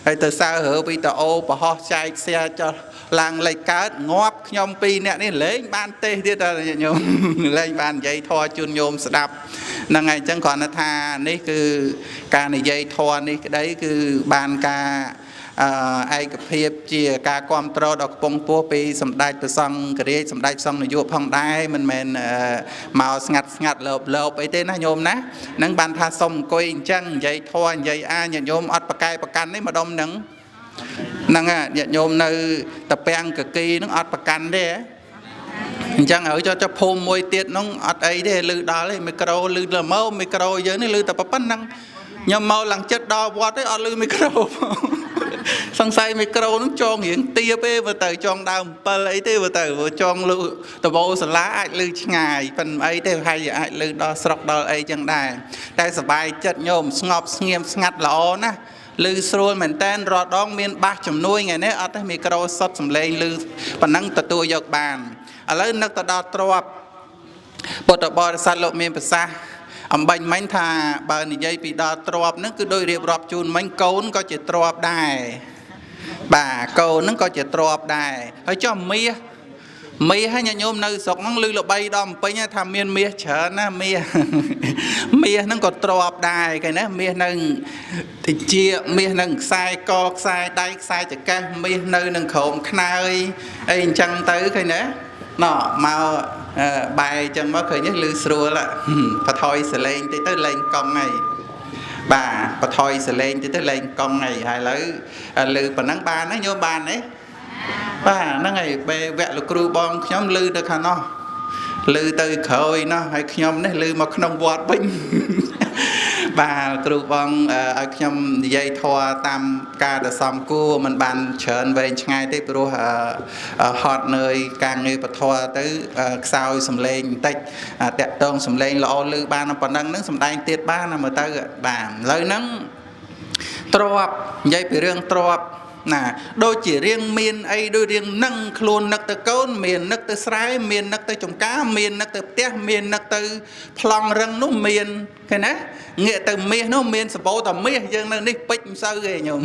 ហើយទៅសើរើវីដេអូបរហោះចែកแชร์ចុះឡើងលេខកើតងាប់ខ្ញុំ2នាក់នេះលេងបានទេទៀតតែញោមលេងបាននិយាយធម៌ជូនញោមស្ដាប់ហ្នឹងហើយអញ្ចឹងគ្រាន់តែថានេះគឺការនិយាយធម៌នេះក្តីគឺបានការ ឯកភាពជាការគ្រប់គ្រងដល់កំពង់ពោះពីសម្ដេចព្រះសង្ឃរាជសម្ដេចព្រះសង្ឃនាយកផងដែរមិនមែនមកស្ងាត់លោបអីទេណាញោមណាហ្នឹងបានថាសុំអង្គុយអញ្ចឹងនិយាយធម៌និយាយញាតិញោមអត់ប្រកែប្រកាន់ទេម្ដុំហ្នឹងហ្នឹងញាតិញោមនៅតាពាំងកគីហ្នឹងអត់ប្រកាន់ទេអញ្ចឹងហើយចុះភូមិមួយទៀតហ្នឹងអត់អីទេលឺដល់ទេមីក្រូលឺល្មមមីក្រូយើងនេះលឺតែប៉ុណ្្នឹងខ្ញុំមកឡើងចិត្តដល់វត្តទេអត់លឺមីក្រូសង្ស័យមីក្រូហ្នឹងចងរៀងទៀបទេបើទៅចងដើម7អីទេបើទៅចងលឺតបោសាឡាអាចលឺឆ្ងាយប៉ុន្តែអីទេហើយអាចលឺដល់ស្រុកដល់អីចឹងដែរតែសប្បាយចិត្តញោមស្ងប់ស្ងៀមស្ងាត់ល្អណាស់លឺស្រួលមែនតែនរាល់ដងមានបាសជំនួយថ្ងៃនេះអត់ទេមីក្រូសុតសំឡេងលឺប៉ុណ្ណឹងទទួលយកបានឥឡូវនឹកទៅដល់ទ្របពុទ្ធបរិស័ទលោកមានប្រសាសន៍អំបញ្ញមិញថាបើនិយាយពីដល់ទ្របហ្នឹងគឺដោយរៀបរាប់ជូនមិញកូនក៏ជាទ្របដែរបាទកូនហ្នឹងក៏ជាទ្របដែរហើយចុះមាសហើយញាតិញោមនៅស្រុកហ្នឹងឮល្បីដល់ពេញថាមានមាសច្រើនណាមាសហ្នឹងក៏ទ្របដែរគេណាមាសនឹងតិចមាសនឹងខ្សែកខ្សែដៃខ្សែចកេះមាសនៅនឹងក្រោមខ្នើយអីអញ្ចឹងទៅឃើញណាណោះមកបែអញ្ចឹងមកឃើញលឺស្រួលបថយសលេងតិចទៅលេងកង់ហើយបាទបថយសលេងតិចទៅលេងកង់ហើយឥឡូវលឺប៉ុណ្ណឹងបានណាញោមបានទេបាទហ្នឹងហើយពេលវគ្គលោកគ្រូបងខ្ញុំលឺទៅខាងនោះលឺទៅក្រោយណោះហើយខ្ញុំនេះលឺមកក្នុងវត្តវិញបាទគ្រូបងឲ្យខ្ញុំនិយាយធម៌តាមការដែលសមគួរមិនបានច្រើនវែងឆ្ងាយទេព្រោះហត់នឿយការងារពធទៅខ្សោយសំឡេងបន្តិចតាក់តងសំឡេងល្អលឺបានប៉ុណ្ណឹងហ្នឹងសំដែងទៀតបានមើលទៅបាទឥឡូវហ្នឹងទ្របនិយាយពីរឿងទ្របណាដូចជារៀងមានអីដូចរៀងនឹងខ្លួននឹកទៅកូនមាននឹកទៅស្រែមាននឹកទៅចំការមាននឹកទៅផ្ទះមាននឹកទៅប្លង់រឹងនោះមានឃើញណាងាកទៅមាសនោះមានសបោតមាសយើងនៅនេះពេជ្រមិនសូវទេញោម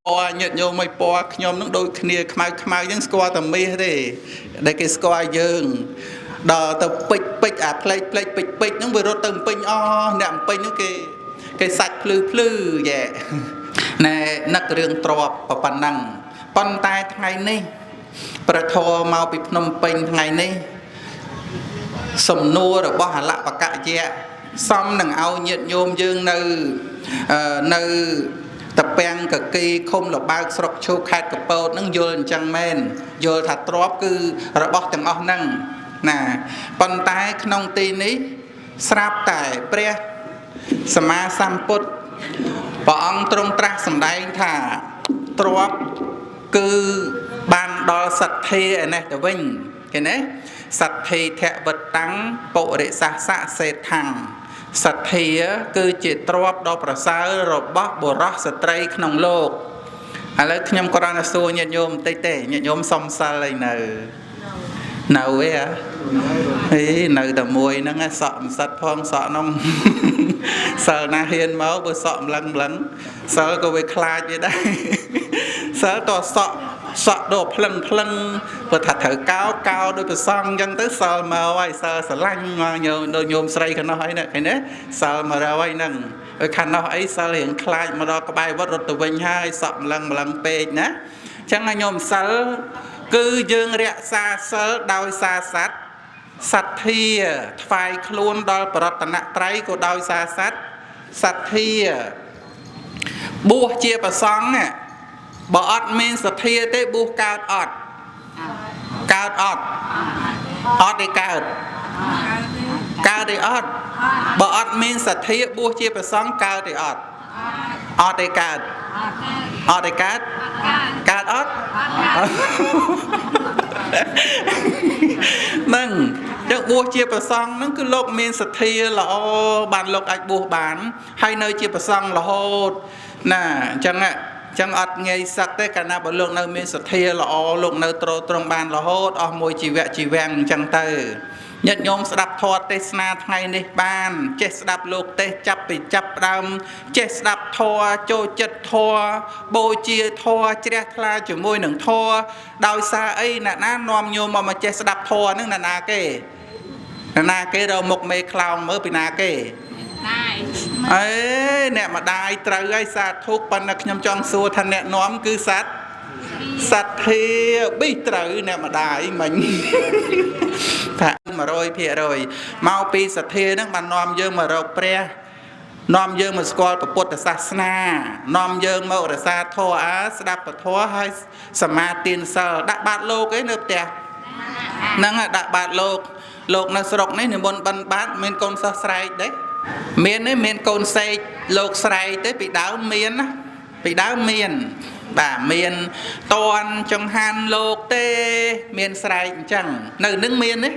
ពណ៌ញាតិញោមមិនពណ៌ខ្ញុំនឹងដូចគ្នាខ្មៅយើងស្គាល់តែមាសទេដែលគេស្គាល់យើងដល់ទៅពេជ្រអាផ្លេចពេជ្រហ្នឹងវារត់ទៅពេញអ្នកពេញនោះគេសាច់ភ្លឺយ៉ែណែនឹករឿងទ្របប៉ុណ្ណឹងប៉ុន្តែថ្ងៃនេះព្រះធម៌មកពីភ្នំពេញថ្ងៃនេះសំណួររបស់អលបកយៈសំនឹងឲ្យញាតិញោមយើងនៅតាពាំងកគីឃុំលបើកស្រុកឈូកខេត្តកំពតនឹងយល់អញ្ចឹងមែនយល់ថាទ្របគឺរបស់ទាំងអស់ហ្នឹងណាប៉ុន្តែក្នុងទីនេះស្រាប់តែព្រះសម្មាសម្ពុទ្ធព្រះអង្គទ្រង់ត្រាស់សម្ដែងថាទ្របគឺបានដល់សទ្ធាឯនេះទៅវិញឃើញទេសទ្ធាធវតាំងពុរិសសៈសេដ្ឋាំងសទ្ធាគឺជាទ្របដ៏ប្រសើររបស់បុរសស្ត្រីក្នុងលោកឥឡូវខ្ញុំគ្រាន់តែសួរញាតិញោមបន្តិចទេញាតិញោមសុំសិលអីនៅឯហីនៅតែមួយហ្នឹងសក់មិនសិតផងសក់នោះសិលណាហ៊ានមកបើសក់ម្លឹងសិលក៏វាខ្លាចវាដែរសិលតសក់ដល់ផ្លឹងបើថាត្រូវកោដោយប្រសងអញ្ចឹងទៅសិលមកហើយសិលស្រឡាញ់មកញោមស្រីខាងនោះហើយណាឃើញទេសិលមកហើយហ្នឹងឲ្យខាងនោះអីសិលរៀងខ្លាចមកដល់ក្បែរវត្តរត់ទៅវិញហើយសក់ម្លឹងពេកណាអញ្ចឹងឲ្យញោមសិលគឺយើងរក្សាសិលដោយសារសត្វសទ្ធាថ្វាយខ្លួនដល់បរតនត្រ័យក៏ដោយសារសទ្ធាបួសជាព្រះសង្ឃបើអត់មានសទ្ធាទេបួសកើតអត់ទេកើតទេអត់បើអត់មានសទ្ធាបួសជាព្រះសង្ឃកើតទេអត់ទេកើតកើតអត់ហ្នឹងចឹងបួសជាព្រះសង្ឃហ្នឹងគឺលោកមានសទ្ធាល្អបានលោកអាចបួសបានហើយនៅជាព្រះសង្ឃរហូតណាអញ្ចឹងអត់ងាយសឹកទេកាលណាបើលោកនៅមានសទ្ធាល្អលោកនៅត្រង់បានរហូតអស់មួយជីវៈជីវាំងអញ្ចឹងទៅញាតិញោមស្ដាប់ធម៌ទេសនាថ្ងៃនេះបានចេះស្ដាប់លោកទេសចាប់ដើមចេះស្ដាប់ធម៌ចូលចិត្តធម៌បូជាធម៌ជ្រះថ្លាជាមួយនឹងធម៌ដោយសារអីអ្នកណានាំញោមមកចេះស្ដាប់ធម៌ហ្នឹងអ្នកណាគេរកមុខមេខ្លោងមើលពីណាគេ អេអ្នកម្ដាយត្រូវហើយសាធុប៉ុន្តែខ្ញុំចង់សួរថាអ្នកនាំគឺសត្វធាប៊ីត្រូវអ្នកម្ដាយមិញថា100%មកពីសទ្ធាហ្នឹងបាននាំយើងមករកព្រះនាំយើងមកស្គាល់ពុទ្ធសាសនានាំយើងមករក្សាធម៌ស្ដាប់ពធហើយសមាទានសិលដាក់បាតលោកឯនៅផ្ទះហ្នឹងដាក់បាតលោកនៅស្រុកនេះនិមន្តបិណ្ឌបាតមានកូនសិស្សស្រែកទេមានកូនសេកលោកស្រែកទេពីដើមមានណាពីដើមមានបាទមានតន់ចង្ហាន់លោកទេមានស្រែកអញ្ចឹងនៅនឹងមានទេ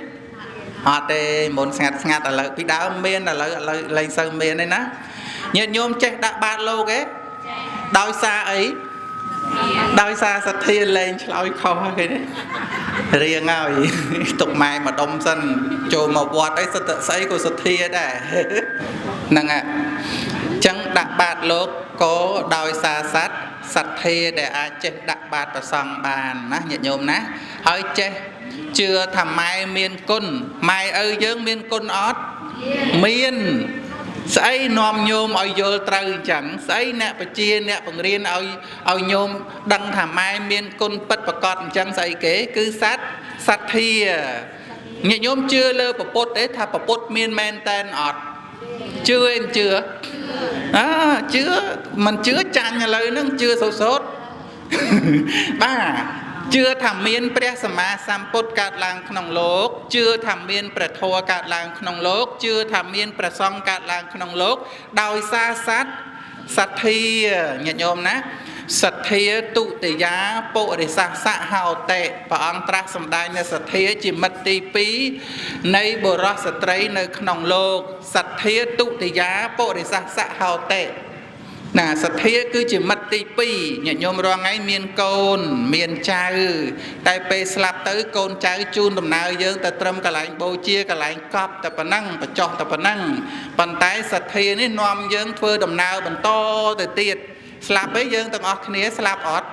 អត់ទេមុនស្ងាត់ឥឡូវពីដើមមានឥឡូវលែងសូវមានទេណាញាតិញោមចេះដាក់បាតលោកទេដោយសារអីដោយសារសទ្ធាលែងឆ្លើយខុសគេទេរៀងហើយទុកម៉ែម្ដុំសិនចូលមកវត្តអីសិតស្អីក៏សទ្ធាដែរហ្នឹងអញ្ចឹងដាក់បាតលោកក៏ដោយសារសទ្ធាដែលអាចចេះដាក់បាតប្រសង់បានណាញាតិញោមណាហើយចេះជឿថាម៉ែមានគុណម៉ែឪយើងមានគុណអត់មានស្អីនាំញោមឲ្យយល់ត្រូវអញ្ចឹងស្អីអ្នកបជាអ្នកបង្រៀនឲ្យញោមដឹងថាម៉ែមានគុណពិតប្រកបអញ្ចឹងស្អីគេគឺសទ្ធាញាតិញោមជឿលើព្រះពុទ្ធទេថាព្រះពុទ្ធមានមែនតែនអត់ជឿឯងជឿជឿមិនជឿចាញ់ឥឡូវហ្នឹងជឿសូត្របាទជឿថាមានព្រះសម្មាសម្ពុទ្ធកើតឡើងក្នុងលោកជឿថាមានព្រះធម៌កើតឡើងក្នុងលោកជឿថាមានព្រះសង្ឃកើតឡើងក្នុងលោកដោយសារសទ្ធាញាតិញោមណាសទ្ធាទុតិយាពុរិសសៈហោតិព្រះអង្គត្រាស់សម្ដែងនៅសទ្ធាជាមិត្តទី2នៃបុរសស្ត្រីនៅក្នុងលោកសទ្ធាទុតិយាពុរិសសៈហោតិណាសទ្ធាគឺជាមិត្តទី2ញាតិញោមរាល់ថ្ងៃមានកូនមានចៅតែពេលស្លាប់ទៅកូនចៅជូនដំណើរយើងទៅត្រឹមកន្លែងបូជាកន្លែងកប់តែប៉ុណ្ណឹងបញ្ចុះតែប៉ុណ្ណឹងប៉ុន្តែសទ្ធានេះនាំយើងធ្វើដំណើរបន្តទៅទៀតស្លាប់ឯងយើងទាំងអស់គ្នាស្លាប់អត់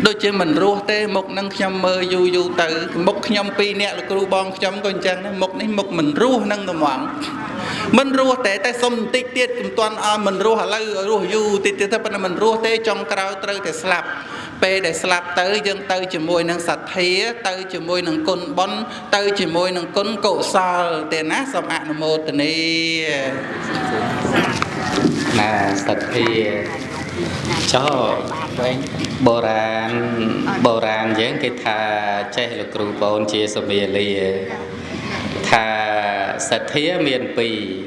ដូចជាមិនរស់ទេមុខនឹងខ្ញុំមើលយូរទៅមុខខ្ញុំ2នាក់លោកគ្រូបងខ្ញុំក៏អញ្ចឹងដែរមុខនេះមុខមិនរស់នឹងត្មងមិនរស់តែសុំបន្តិចទៀតមិនទាន់ឲ្យមិនរស់ឥឡូវរស់យូរតិចទៀតទៅប៉ុន្តែមិនរស់ទេចុងក្រោយត្រូវតែស្លាប់ពេលដែលស្លាប់ទៅយើងទៅជាមួយនឹងសទ្ធាទៅជាមួយនឹងគុណបុណ្យទៅជាមួយនឹងគុណកុសលទេណាសូមអនុមោទនាណាសទ្ធាចោបុរាណយើងគេថាចេះលោកគ្រូបូនជាសុមាលាថាសទ្ធាមាន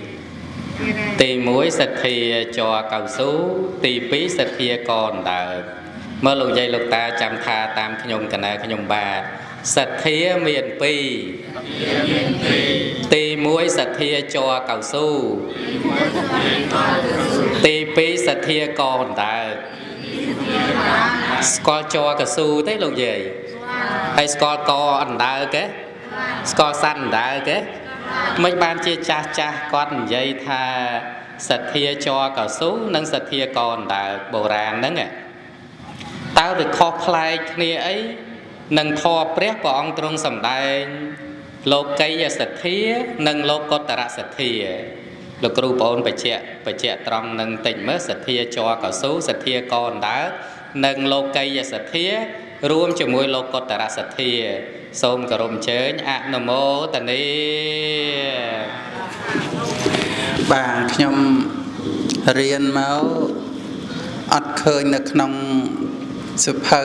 2ទី1សទ្ធាចរកៅស៊ូទី2សទ្ធាកនដើមើលលោកយាយលោកតាចាំថាតាមខ្ញុំកណាខ្ញុំបាទសទ្ធាមាន2ទី1សទ្ធាចរកៅស៊ូទី2សទ្ធាកនដើស្គាល់ចរកៅស៊ូទេលោកយាយហើយស្គាល់កអណ្ដើគេស្គាល់សាន់អណ្ដើគេមិនបានជាចាស់គាត់និយាយថាសទ្ធាចរកៅស៊ូនិងសទ្ធាកអណ្ដើបុរាណហ្នឹងតើវាខុសប្លែកគ្នាអីនឹងធម៌ព្រះអង្គទ្រង់សម្ដែងលោកីយសទ្ធានិងលោកុត្តរសទ្ធាលោកគ្រូបងប្អូនបញ្ជាក់ត្រង់នឹងតិចមើលសទ្ធាចរកៅស៊ូសទ្ធាកអណ្ដើនិងលោកីយសទ្ធារួមជាមួយលោកុត្តរសទ្ធាសូមគោរពអញ្ជើញអនុមោទនាបាទខ្ញុំរៀនមកអត់ឃើញនៅក្នុងសុភៅ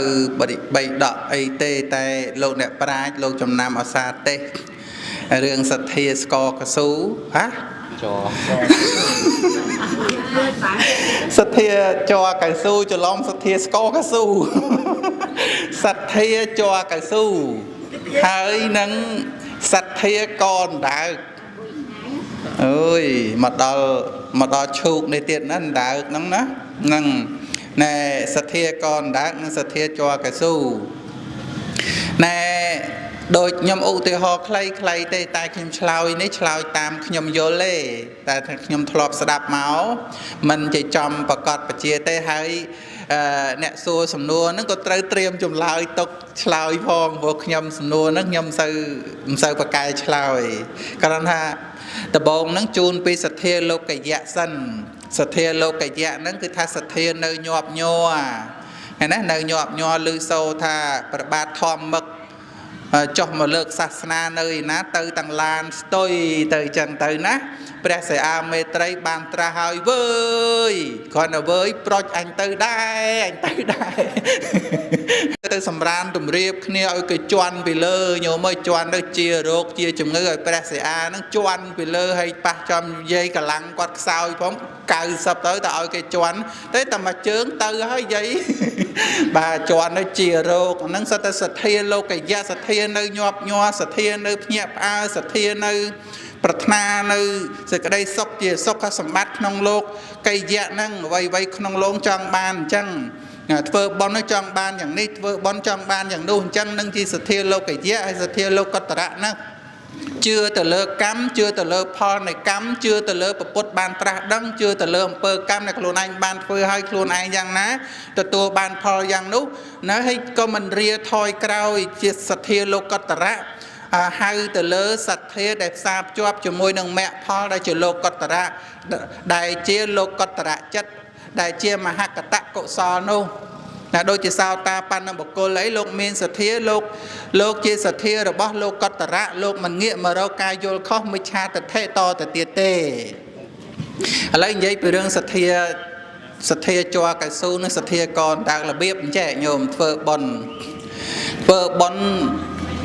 បៃដកអីទេតែលោកអ្នកប្រាជ្ញលោកចំណាំអសាទេសរឿងសទ្ធាស្គរកស៊ូហាសទ្ធាចរកៅស៊ូច្រឡំសទ្ធាស្គរកស៊ូសទ្ធាចរកៅស៊ូហើយនឹងសទ្ធាកនដើកអើយមកដល់ឈូកនេះទៀតណាដើកហ្នឹងណាហ្នឹងណែសទ្ធាកនដើកនិងសទ្ធាចរកស៊ូណែដូចខ្ញុំឧទាហរណ៍ខ្លីៗទេតែខ្ញុំឆ្លើយនេះឆ្លើយតាមខ្ញុំយល់ទេតែខ្ញុំធ្លាប់ស្ដាប់មកមិនជាចំប្រកាសបជាទេហើយ អ្នកសួរសំណួរហ្នឹងក៏ត្រូវត្រៀមចម្លើយទុកឆ្លើយផងព្រោះខ្ញុំសំណួរហ្នឹងខ្ញុំមិនសូវប្រកែឆ្លើយគ្រាន់ថាដំបូងហ្នឹងជូនពីសទ្ធាលោកយៈសិនសទ្ធាលោកយៈហ្នឹងគឺថាសទ្ធានៅញាប់ញ័រហើយណានៅញាប់ញ័រឮសូរថាប្របាទធម្មឹកចុះមកលើកសាសនានៅឯណាទៅទាំងឡានស្ទុយទៅអញ្ចឹងទៅណាព្រះសិអាមេត្រីបានត្រាស់ហើយវើយគ្រាន់តែវើយប្រុចអញទៅដែរទៅសម្រានទម្រាបគ្នាឲ្យគេជន់ពីលើញោមអើយជន់ទៅជារោគជាជំងឺឲ្យព្រះសិអាហ្នឹងជន់ពីលើឲ្យប៉ះចំយាយកម្លាំងគាត់ខ្សោយផង90ទៅឲ្យគេជន់តែមួយជើងទៅហើយយាយបាទជន់ទៅជារោគហ្នឹងសិតតែសទ្ធាលោកយៈសទ្ធានៅញាប់ញ័រសទ្ធានៅភ្ញាក់ផ្អើលសទ្ធានៅប្រាថ្នានៅសេចក្តីសុខជាសុខសម្បត្តិក្នុងលោកកៃយៈហ្នឹងអ្វីក្នុងលោកចង់បានអញ្ចឹងធ្វើបុណ្យចង់បានយ៉ាងនេះធ្វើបុណ្យចង់បានយ៉ាងនោះអញ្ចឹងនឹងជាសទ្ធាលោកយៈហើយសទ្ធាលោកតរៈហ្នឹងជឿទៅលើកម្មជឿទៅលើផលនៃកម្មជឿទៅលើពុទ្ធបានត្រាស់ដឹងជឿទៅលើអំពើកម្មដែលខ្លួនឯងបានធ្វើឲ្យខ្លួនឯងយ៉ាងណាទទួលបានផលយ៉ាងនោះណាហើយក៏មិនរាថយក្រោយជាសទ្ធាលោកតរៈហៅទៅលើសទ្ធាដែលផ្សារភ្ជាប់ជាមួយនឹងមគ្គផលដែលជាលោកតរៈដែលជាលោកតរៈចិត្តដែលជាមហកតកុសលនោះណាដូចជាសោតាបណ្ណបុគ្គលអីលោកមានសទ្ធាលោកជាសទ្ធារបស់លោកតរៈលោកមិនងាកមករកការយល់ខុសមិច្ឆាទិដ្ឋិតទៅទៀតទេឥឡូវនិយាយពីរឿងសទ្ធាជ័រកៅស៊ូនិងសទ្ធាកនតើរបៀបអញ្ចេះញោមធ្វើបុណ្យ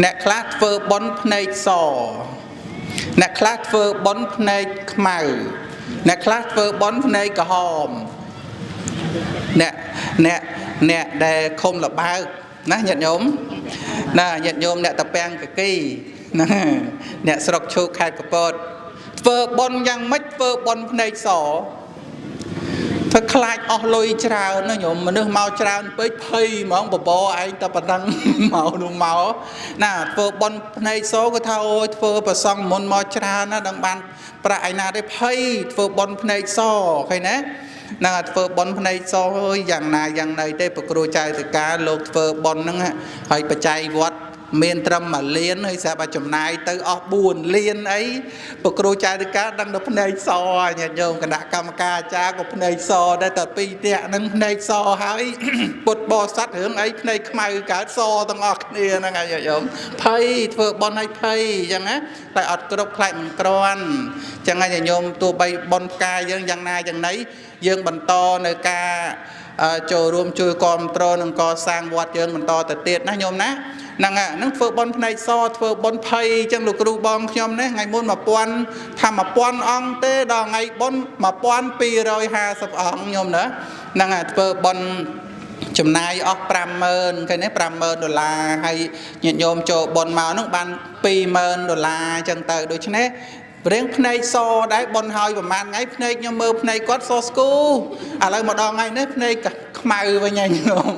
អ្នកខ្លះធ្វើបុណ្យភ្នែកសអ្នកខ្លះធ្វើបុណ្យភ្នែកខ្មៅអ្នកខ្លះធ្វើបុណ្យភ្នែកក្រហមអ្នកដែលខំលបើកណាញាតិញោមណាញាតិញោមអ្នកតាពាំងកគីណាអ្នកស្រុកឈូកខេត្តកពតធ្វើបុណ្យយ៉ាងម៉េចធ្វើបុណ្យភ្នែកសធ្វើខ្លាចអស់លុយច្រើនណាញោមមនុស្សមកច្រើនពេកភ័យហ្មងបបឯងតែប៉ុណ្ណឹងមកនោះមកណាធ្វើបុណ្យភ្នែកសគឺថាអូយធ្វើប្រសងមុនមកច្រើនណាដឹងបានប្រាក់ឯណាទេភ័យធ្វើបុណ្យភ្នែកសឃើញណានឹងធ្វើបុណ្យភ្នែកសអើយយ៉ាងណាយ៉ាងណីទេប្រគ្រូចៅតកាលោកធ្វើបុណ្យហ្នឹងហើយបច្ច័យវត្តមានត្រឹម1លានហើយស្រាប់តែចំណាយទៅអស់4លានអីប្រគ្រូចៅតកាដឹងដល់ភ្នែកសញាតិញោមគណៈកម្មការអាចារ្យក៏ភ្នែកសដែរតែពីរនាក់ហ្នឹងភ្នែកសហើយពុទ្ធបរិស័ទរឿងអីភ្នែកខ្មៅកើតសទាំងអស់គ្នាហ្នឹងហើយញាតិញោមភ័យធ្វើបុណ្យឲ្យភ័យអញ្ចឹងណាតែអត់គ្រប់ខ្លាចមិនក្រាន់អញ្ចឹងហើយញាតិញោមទោះបីបុណ្យផ្កាយយើងយ៉ាងណាយ៉ាងណីយើងបន្តនៅការចូលរួមជួយគ្រប់គ្រងនិងកសាងវត្តយើងបន្តទៅទៀតណាញោមណាហ្នឹងធ្វើបុណ្យភ្នែកសធ្វើបុណ្យភ័យអញ្ចឹងលោកគ្រូបងខ្ញុំនេះថ្ងៃមុន1000ថា1000អង្គទេដល់ថ្ងៃបុណ្យ1250អង្គញោមណាហ្នឹងធ្វើបុណ្យចំណាយអស់50000ឃើញទេ$50000ហើយញាតិញោមចូលបុណ្យមកហ្នឹងបាន$20000អញ្ចឹងទៅដូច្នេះរៀងភ្នែកសដែរបុណ្យហើយប្រហែលថ្ងៃភ្នែកខ្ញុំមើលភ្នែកគាត់សស្គូឥឡូវម្ដងថ្ងៃនេះភ្នែកខ្មៅវិញហើយញោម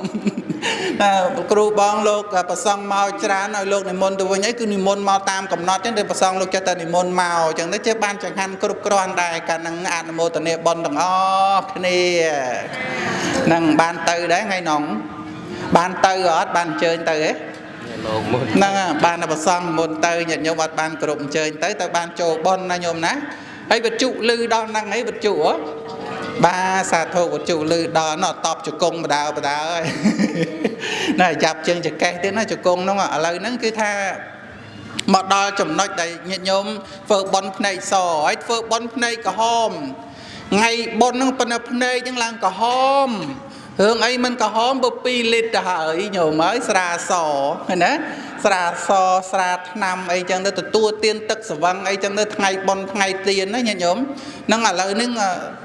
គ្រូបងលោកប្រសង់មកច្រើនឲ្យលោកនិមន្តទៅវិញអីគឺនិមន្តមកតាមកំណត់ចឹងតែប្រសង់លោកចេះតែនិមន្តមកចឹងទៅចេះបានចង្ហាន់គ្រប់គ្រាន់ដែរកាលនឹងអនុមោទនាបុណ្យទាំងអស់គ្នានឹងបានទៅដែរថ្ងៃនងបានទៅអត់បានអញ្ជើញទៅហ៎លោកមុនហ្នឹងបានប្រសង់មុនទៅញាតិញោមអត់បានគ្រប់អញ្ជើញទៅបានចូលបុណ្យណាញោមណាហើយវិទ្យុលឺដល់ហ្នឹងអីវិទ្យុហ៎បាទសាធុវិទ្យុលឺដល់ណោះតបជង្គង់បដាហើយណែចាប់ជើងចកេះទៀតណាជង្គង់ហ្នឹងឥឡូវហ្នឹងគឺថាមកដល់ចំណុចដែលញាតិញោមធ្វើបុណ្យភ្នែកសហើយធ្វើបុណ្យភ្នែកក្រហមថ្ងៃបុណ្យហ្នឹងប៉ុន្តែភ្នែកហ្នឹងឡើងក្រហមរឿងអីមិនក្រហមបើ2លីត្រទៅហើយញោមហើយស្រាសឃើញណាស្រាសស្រាថ្នាំអីចឹងទៅទទួលទានទឹកស្វឹងអីចឹងទៅថ្ងៃបុណ្យថ្ងៃទានណាញាតិញោមហ្នឹងឥឡូវហ្នឹង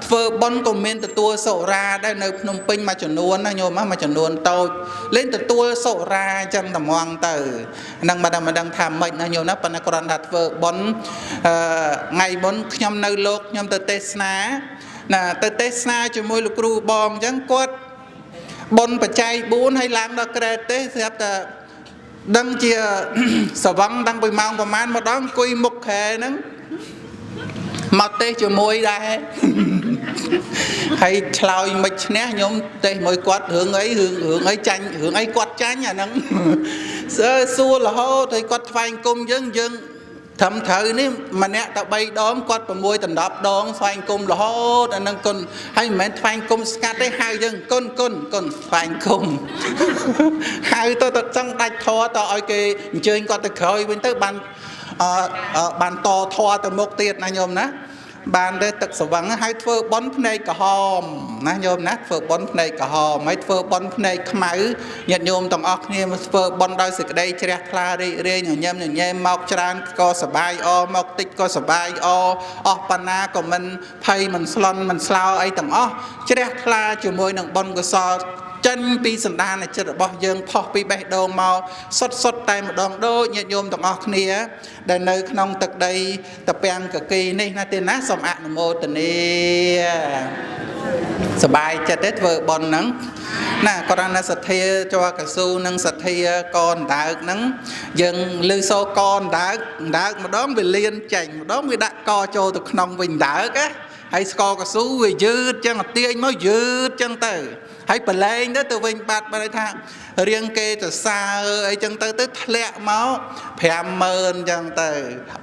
ធ្វើបុណ្យក៏មានទទួលសុរាដែរនៅភ្នំពេញមួយចំនួនណាញោមមួយចំនួនតូចលេងទទួលសុរាចឹងតែហ្មងទៅហ្នឹងមិនដឹងថាម៉េចណាញោមណាប៉ុន្តែគ្រាន់តែធ្វើបុណ្យថ្ងៃមុនខ្ញុំនៅលោកខ្ញុំទៅទេសនាណាទៅទេសនាជាមួយលោកគ្រូបងអញ្ចឹងគាត់បុណ្យបច្ច័យ4ហើយឡើងដល់ក្រែទេសស្រាប់តែដឹងជាសវឹងដឹងពីម៉ោងប្រហែលមកដល់អង្គុយមុខខែហ្នឹង មកទេជាមួយដែរហើយឆ្លើយមិនឈ្នះខ្ញុំទេសមួយគាត់រឿងអីចាញ់រឿងអីគាត់ចាញ់អាហ្នឹងសួររហូតហើយគាត់ថ្វាយគុំយើងត្រឹមត្រូវនេះម្នាក់តែ3ដងគាត់6ដណ្ដប់ដងថ្វាយគុំរហូតអាហ្នឹងគុណហើយមិនមែនថ្វាយគុំស្កាត់ទេហៅយើងគុណថ្វាយគុំហៅទៅចង់ដាច់ធေါ်តឲ្យគេអញ្ជើញគាត់ទៅក្រោយវិញទៅបានតធေါ်ទៅមុខទៀតណាញោមណាបានទៅទឹកស្វឹងហើយធ្វើបន់ភ្នែកក្រហមណាញោមណាធ្វើបន់ភ្នែកក្រហមហើយធ្វើបន់ភ្នែកខ្មៅញាតិញោមទាំងអស់គ្នាមកធ្វើបន់ដោយសេចក្តីជ្រះថ្លារីករាយញញឹមញញែមមកច្រើនក៏សបាយអមកតិចក៏សបាយអស់បណ្ណាក៏មិនភ័យមិនស្លន់មិនស្លោអីទាំងអស់ជ្រះថ្លាជាមួយនឹងបន់កុសលចេញពីសន្តានចិត្តរបស់យើងផុសពីបេះដូងមកសុទ្ធតែម្ដងដូចញាតិញោមទាំងអស់គ្នាដែលនៅក្នុងទឹកដីតពាំងកគីនេះណាទេណាសូមអនុមោទនាសប្បាយចិត្តទេធ្វើបុណ្យហ្នឹងណាក្រណសទ្ធាជ័រកស៊ូនិងសទ្ធាកនដើកហ្នឹងយើងលឺសូរកនដើកម្ដងវាលៀនចេញម្ដងវាដាក់កចូលទៅក្នុងវិញដើកណាហើយស្គរកស៊ូវាយឺតចឹងទាញមកយឺតចឹងទៅហើយប្រឡែងទៅវិញបាត់បើថារៀងគេទៅសើអីចឹងទៅធ្លាក់មក50000ចឹងទៅ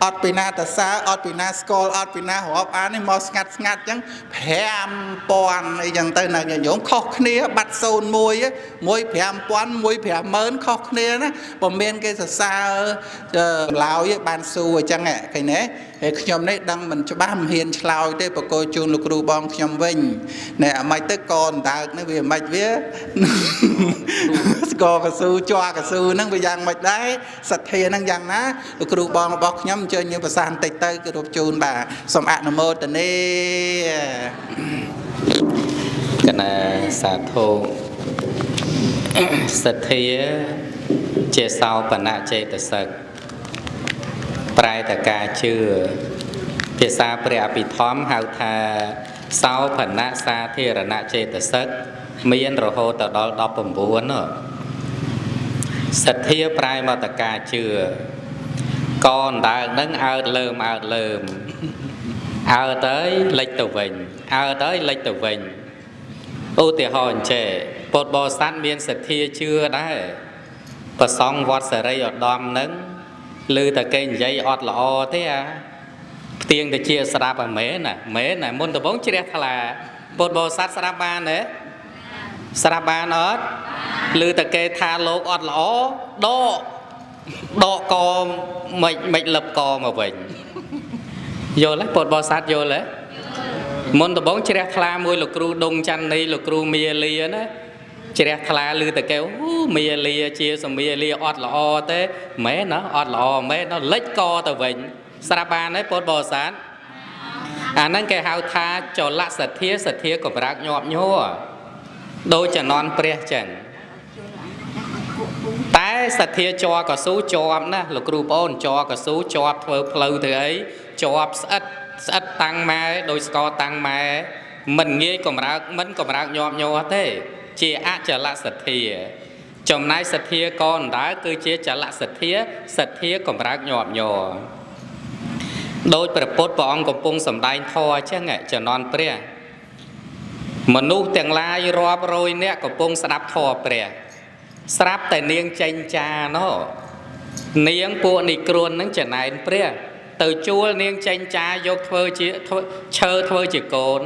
អត់ពីណាទៅសើអត់ពីណាស្គាល់អត់ពីណារាប់អាននេះមកស្ងាត់ចឹង5000អីចឹងទៅណាញោមខុសគ្នាបាត់01មួយ5000មួយ50000ខុសគ្នាណាបើមានគេសរសើរឡើយបានសួរអញ្ចឹងឃើញទេហើយខ្ញុំនេះដឹងមិនច្បាស់មិនហ៊ានឆ្លើយទេបកគោជូនលោកគ្រូបងខ្ញុំវិញណែអាម៉េចទៅកនដើកនេះវាមិនវាស្គរកស៊ូជ័រកស៊ូហ្នឹងវាយ៉ាងម៉េចដែរសទ្ធាហ្នឹងយ៉ាងណាលោកគ្រូបងរបស់ខ្ញុំអញ្ជើញយើងប្រសាសន៍បន្តិចទៅគោរពជូនបាទសូមអនុមោទនាកណាសាធុសទ្ធាជាសោបនៈចេតសិកប្រែតែការជឿភាសាព្រះអភិធម្មហៅថាសោបនៈសាធារណចេតសិកមានរហូតដល់19សទ្ធាប្រែមកតការជឿកនដើកនឹងអើតលើមអើតទៅលិចទៅវិញឧទាហរណ៍ចេះពុទ្ធបរិស័ទមានសទ្ធាជឿដែរប្រសង់វត្តសេរីឧត្តមនឹងឮតែគេនិយាយអត់ល្អទេអាផ្ទៀងទៅជាស្ដាប់មែនណាមុនដំបូងជ្រះថ្លាពុទ្ធបរិស័ទស្ដាប់បានទេស្ដាប់បានអត់ឮតែគេថាលោកអត់ល្អដកកមិនលឹបកមកវិញយល់ទេពុទ្ធបរិស័ទយល់ទេមុនដំបូងជ្រះថ្លាមួយលោកគ្រូដុងច័ន្ទនីលោកគ្រូមាលាណាជ្រះថ្លាឮតែគេមាលាជាសមាលាអត់ល្អទេមែនណាអត់ល្អមែនណាលិចកទៅវិញស្រាប់បានទេពុទ្ធបរិស័ទអាហ្នឹងគេហៅថាចលសទ្ធាកម្រើកញាប់ញ័រដូចចំណន់ព្រះចឹងតែសទ្ធាជ័រកស៊ូជាប់ណាលោកគ្រូប្អូនជ័រកស៊ូជាប់ធ្វើផ្លូវទៅអីជាប់ស្អិតតាំងម៉ែដោយស្គរតាំងម៉ែមិនងាយកម្រើកមិនកម្រើកញាប់ញ័រទេជាអចលសទ្ធាចំណែកសទ្ធាកនដើគឺជាចលសទ្ធាកម្រើកញាប់ញ័រដោយព្រះពុទ្ធព្រះអង្គកំពុងសម្ដែងធម៌អញ្ចឹងចំណន់ព្រះមនុស្សទាំងឡាយរាប់រយនាក់កំពុងស្ដាប់ធម៌ព្រះស្រាប់តែនាងចេញចាណោនាងពួកនិក្រួននឹងចំណែនព្រះទៅជួលនាងចេញចាយកធ្វើជាឈើធ្វើជាកូន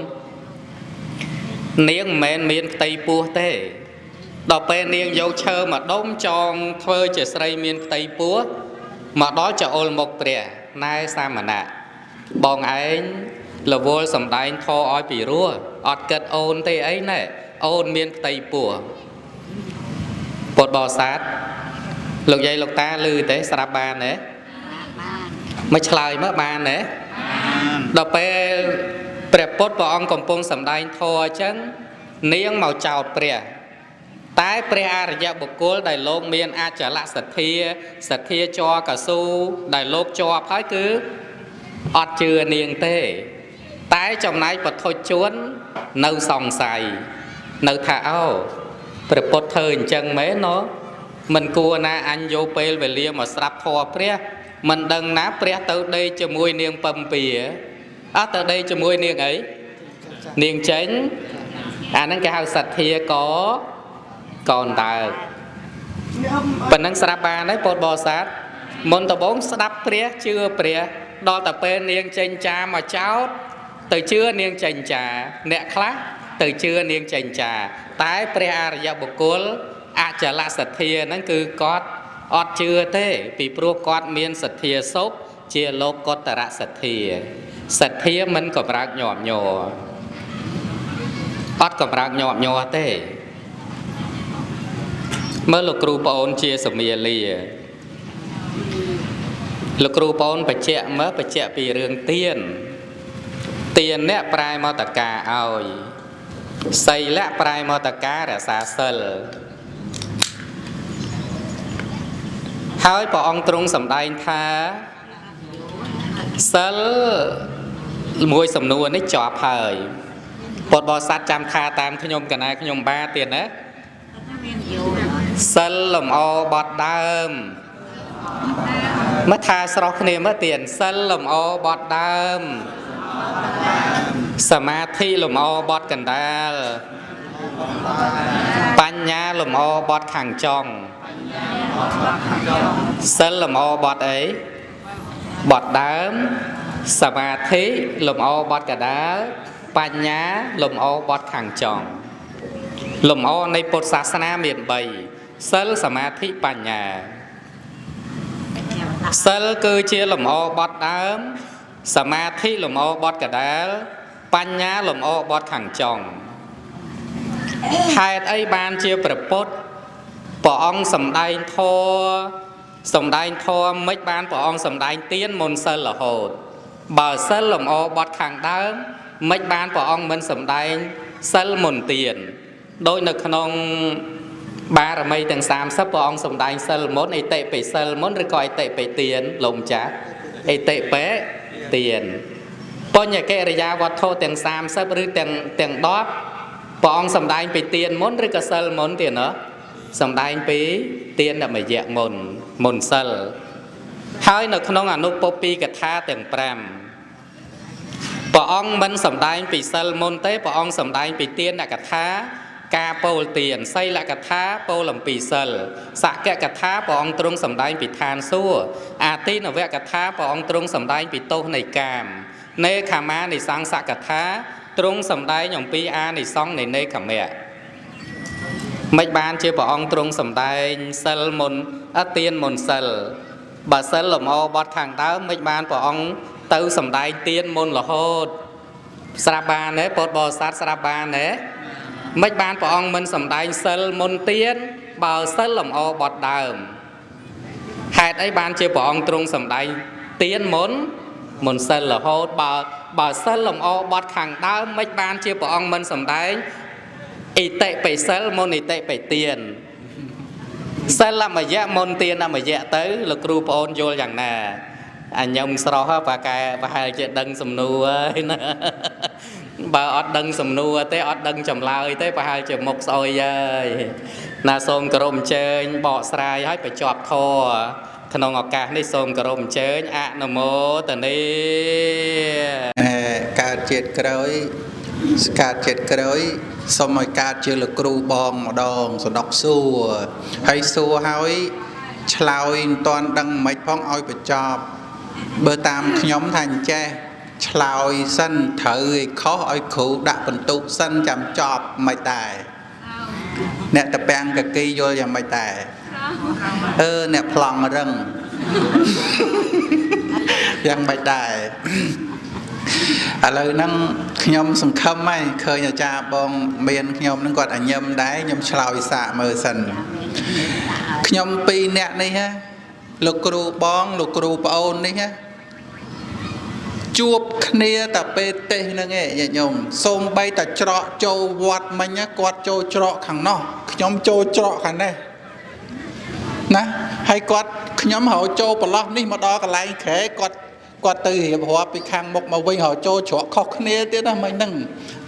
នាងមិនមែនមានផ្ទៃពោះទេដល់ពេលនាងយកឈើមកដុំចងធ្វើជាស្រីមានផ្ទៃពោះមកដល់ចអុលមុខព្រះណែសាមណៈបងឯងរវល់សំដែងធរឲ្យពីរោះអត់គិតអូនទេអីណែអូនមានផ្ទៃពោះពុទ្ធបរិស័ទលោកយាយលោកតាឮទេស្រាប់បានទេមិនឆ្លើយមើលបានទេដល់ពេលព្រះពុទ្ធព្រះអង្គកំពុងសម្ដែងធម៌អញ្ចឹងនាងមកចោទព្រះតែព្រះអរិយបុគ្គលដែលលោកមានអចលសទ្ធាជ័រកស៊ូដែលលោកជាប់ហើយគឺអត់ជឿនាងទេតែចំណែកបទុជននៅសង្ស័យនៅថាអូព្រះពុទ្ធធ្វើអញ្ចឹងមែនណោះមិនគួរណាអញយកពេលវេលាមកស្ដាប់ធម៌ព្រះមិនដឹងណាព្រះទៅដេកជាមួយនាងពំពីឥ អត់ទៅដេកជាមួយនាងអីនាងចេញអាហ្នឹងគេហៅសទ្ធាកូនតើប៉ុណ្ណឹងស្រាប់បានហើយពុទ្ធបរិស័ទមុនដំបូងស្ដាប់ព្រះជឿព្រះដល់តែពេលនាងចេញចាមកចោតទៅជឿនាងចេញចាអ្នកខ្លះទៅជឿនាងចេញចាតែព្រះអរិយបុគ្គលអចលសទ្ធាហ្នឹងគឺគាត់អត់ជឿទេពីព្រោះគាត់មានសទ្ធាសុខជាលោកកតរសទ្ធាមិនកម្រើកញាប់ញ័រអត់កម្រើកញាប់ញ័រទេមើលលោកគ្រូប្អូនជាសមាលាលោកគ្រូប្អូនបញ្ជាក់មើលបញ្ជាក់ពីរឿងទានអ្នកប្រែមកតកាឲ្យសីលៈប្រែមកតការក្សាសិលហើយព្រះអង្គទ្រង់សម្ដែងថាសិលមួយសំណួរនេះជាប់ហើយពុទ្ធបរិស័ទចាំថាតាមខ្ញុំកណាខ្ញុំបាទៀតណាសិលលំអបត់ដើមមើលថាស្រស់គ្នាមើលទៀតសិលលំអបត់ដើមសមាធិលំអបត់កណ្ដាលបញ្ញាលំអបត់ខាងចុងសិលលំអបត់អីបត់ដើមសមាធិលំអបត់កណ្ដាលបញ្ញាលំអបត់ខាងចុងលំអនៃពុទ្ធសាសនាមាន3សិលសមាធិបញ្ញាសិលគឺជាលំអបត់ដើមសមាធិលំអបត់កណ្ដាលបញ្ញាលំអបត់ខាងចុងហេតុអីបានជាព្រះពុទ្ធព្រះអង្គសម្ដែងធម៌មិនបានព្រះអង្គសម្ដែងទានមុនសិលរហូតបើសិលលំអបត់ខាងដើមមិនបានព្រះអង្គមិនសម្ដែងសិលមុនទានដោយនៅក្នុងបារមីទាំង30ព្រះអង្គសម្ដែងសិលមុនអិតិពិសិលមុនឬក៏អិតិពិទានលោកម្ចាស់អិតិពិទានបញ្ញកិរិយាវត្ថុទាំង30ឬទាំង10ព្រះអង្គសម្ដែងពីទានមុនឬក៏សិលមុនទៀតណាសម្ដែងពីទានមយៈមុនសិលហើយនៅក្នុងអនុពពីកថាទាំង5ព្រះអង្គមិនសម្ដែងពីសិលមុនទេព្រះអង្គសម្ដែងពីទានកថាការពោលទានសីលកថាពោលអំពីសិលសក្កកថាព្រះអង្គទ្រង់សម្ដែងពីឋានសួគ៌អាទិនវកថាព្រះអង្គទ្រង់សម្ដែងពីទោសនៃកាមនេខាមានិសង្សកថាទ្រង់សម្ដែងអំពីអានិសង្សនៃនេខមៈមិនបានជាព្រះអង្គទ្រង់សម្ដែងសិលមុនទានមុនសិលបើសិលលំអបត់ខាងដើមមិនបានព្រះអង្គទៅសម្ដែងទានមុនរហូតស្រាប់បានទេពុទ្ធបរិស័ទស្រាប់បានទេមិនបានព្រះអង្គមិនសម្ដែងសិលមុនទានបើសិលលំអបត់ដើមហេតុអីបានជាព្រះអង្គទ្រង់សម្ដែងទានមុនសិលរហូតបើសិលលំអបត់ខាងដើមមិនបានជាព្រះអង្គមិនសម្ដែងអិតិពិសិលមុនអិតិពិទានសិលមយៈមុនទានមយៈទៅលោកគ្រូប្អូនយល់យ៉ាងណាអញខ្ញុំស្រស់ប៉ាកែប្រហែលជាដឹងសំណួរហើយណាបើអត់ដឹងសំណួរទេអត់ដឹងចម្លើយទេប្រហែលជាមុខស្អុយហើយណាសូមគោរពអញ្ជើញបកស្រាយឲ្យបញ្ចប់ធម៌ក្នុងឱកាសនេះសូមគោរពអញ្ជើញអនុមោទនាកើតជាតិក្រោយសូមឲ្យកើតជាលោកគ្រូបងម្ដងសណ្ដុកសួរហើយសួរហើយឆ្លើយមិនទាន់ដឹងមិនផងឲ្យបញ្ចប់បើតាមខ្ញុំថាអញ្ចេះឆ្លើយសិនត្រូវឲ្យខុសឲ្យគ្រូដាក់បន្ទុកសិនចាំចប់មិនដែរអ្នកតពាំងកគីយល់យ៉ាងមិនដែរអ្នកប្លង់រឹងយ៉ាងមិនដែរឥឡូវហ្នឹងខ្ញុំសង្ឃឹមហើយឃើញអាចារ្យបងមានខ្ញុំហ្នឹងគាត់អញ្ញឹមដែរខ្ញុំឆ្លើយសាកមើលសិនខ្ញុំ2នាក់នេះហ៎លោកគ្រូបងលោកគ្រូប្អូននេះហ៎ជួបគ្នាតែពេលទេសហ្នឹងឯងញាតិញោមសូមបីតែច្រកចូលវត្តមិញគាត់ចូលច្រកខាងនោះខ្ញុំចូលច្រកខាងនេះណាហើយខ្ញុំហៅចូលប្រឡោះនេះមកដល់កន្លែងក្រែគាត់ទៅរៀបរាប់ពីខាងមុខមកវិញហៅចូលច្រកខុសគ្នាទៀតណាមិញហ្នឹង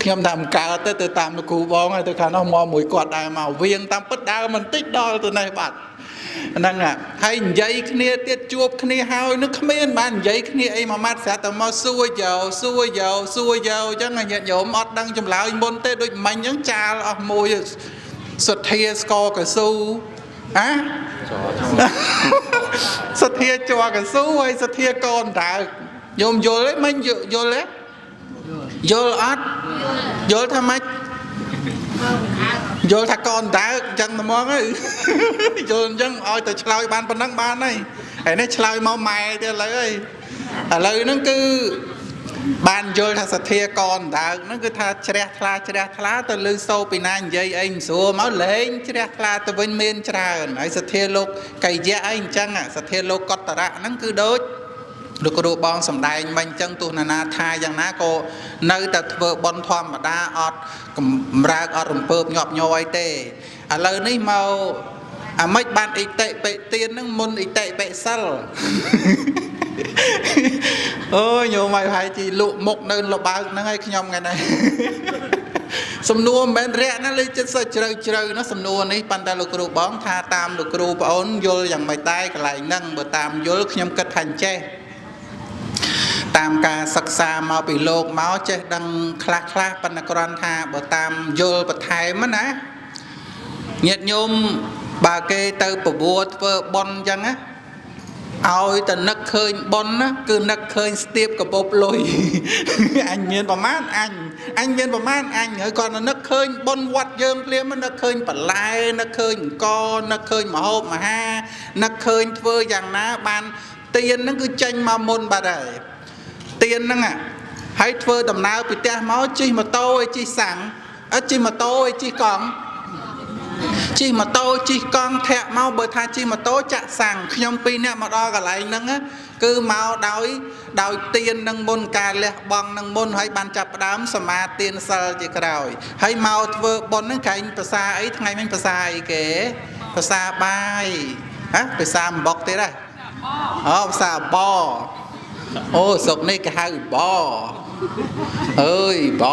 ខ្ញុំថាមិនកើតទេទៅតាមលោកគ្រូបងហើយទៅខាងនោះមកមួយគាត់ដើរមកវៀងតាមពិតដើរមិនតិចដល់ទៅនេះបាត់ ហ្នឹងហើយនិយាយគ្នាទៀតជួបគ្នាហើយនឹងគ្មានបាននិយាយគ្នាអីមួយម៉ាត់ស្រាប់តែមកសួរយោអញ្ចឹងញាតិញោមអត់ដឹងចម្លើយមុនទេដូចមិញអញ្ចឹងចាលអស់មួយសទ្ធាស្គរកស៊ូសទ្ធាជ័រកស៊ូហើយសទ្ធាកូនតើញោមយល់ទេមិញយល់ទេយល់អត់យល់ថាម៉េចយល់ថាកូនតើអញ្ចឹងហ្មងហើយយល់អញ្ចឹងឲ្យតែឆ្លើយបានប៉ុណ្ណឹងបានហើយហើយនេះឆ្លើយមកម៉ែទៀតឥឡូវហ្នឹងគឺបានយល់ថាសទ្ធាកនដើកហ្នឹងគឺថាជ្រះថ្លាទៅលើសូពីណានិយាយអីមិនស្រួលមកលេងជ្រះថ្លាទៅវិញមានច្រើនហើយសទ្ធាលោកកៃយៈអីអញ្ចឹងសទ្ធាលោកកតរៈហ្នឹងគឺដូចលោកគ្រូបងសំដែងមិញអញ្ចឹងទោះណាថាយ៉ាងណាក៏នៅតែធ្វើបន់ធម្មតាអត់កម្រើកអត់រំពើបញាប់ញ័រអីទេឥឡូវនេះមកអាម៉េចបានអិតិបិទានហ្នឹងមុនអិតិបិសិលអូយញោមឲ្យហើយជីលក់មុខនៅលបើកហ្នឹងឲ្យខ្ញុំថ្ងៃនេះសំណួរមិនមែនរាក់ណាលេខចិត្តសជ្រៅណាសំណួរនេះប៉ុន្តែលោកគ្រូបងថាតាមលោកគ្រូប្អូនយល់យ៉ាងម៉េចដែរកន្លែងហ្នឹងបើតាមយល់ខ្ញុំគិតថាចេះតាមការសិក្សាមកពីលោកមកចេះដឹងខ្លះប៉ុន្តែគ្រាន់ថាបើតាមយល់បន្ថែមណាញាតិញោមបើគេទៅប្រវត្តិធ្វើបុណ្យអញ្ចឹងណាឲ្យតែនឹកឃើញបុណ្យណាគឺនឹកឃើញស្ទាបកពុបលុយអញមានប្រមាណអញមានប្រមាណអញហើយគាត់នឹកឃើញបុណ្យវត្តយើងភ្លាមនឹកឃើញបន្លែនឹកឃើញអង្គនឹកឃើញមហូបមហានឹកឃើញធ្វើយ៉ាងណាបានទៀនហ្នឹងគឺចេញមកមុនបាត់ហើយទៀនហ្នឹងហើយធ្វើដំណើរពីផ្ទះមកជិះម៉ូតូឲ្យជិះសាំងអត់ជិះម៉ូតូឲ្យជិះកង់ជិះម៉ូតូជិះកង់ធាក់មកបើថាជិះម៉ូតូចាក់សាំងខ្ញុំពីរនាក់មកដល់កន្លែងហ្នឹងគឺមកដោយទៀននឹងមុនការលះបង់នឹងមុនហើយបានចាប់ផ្ដើមសមាទានសិលជាក្រោយហើយមកធ្វើបុណ្យហ្នឹងក្រែងភាសាអីថ្ងៃមិញភាសាអីគេភាសាបាយភាសាអំបុកទៀតហ៎អូភាសាបអូស្រុកនេះគេហៅបអើយប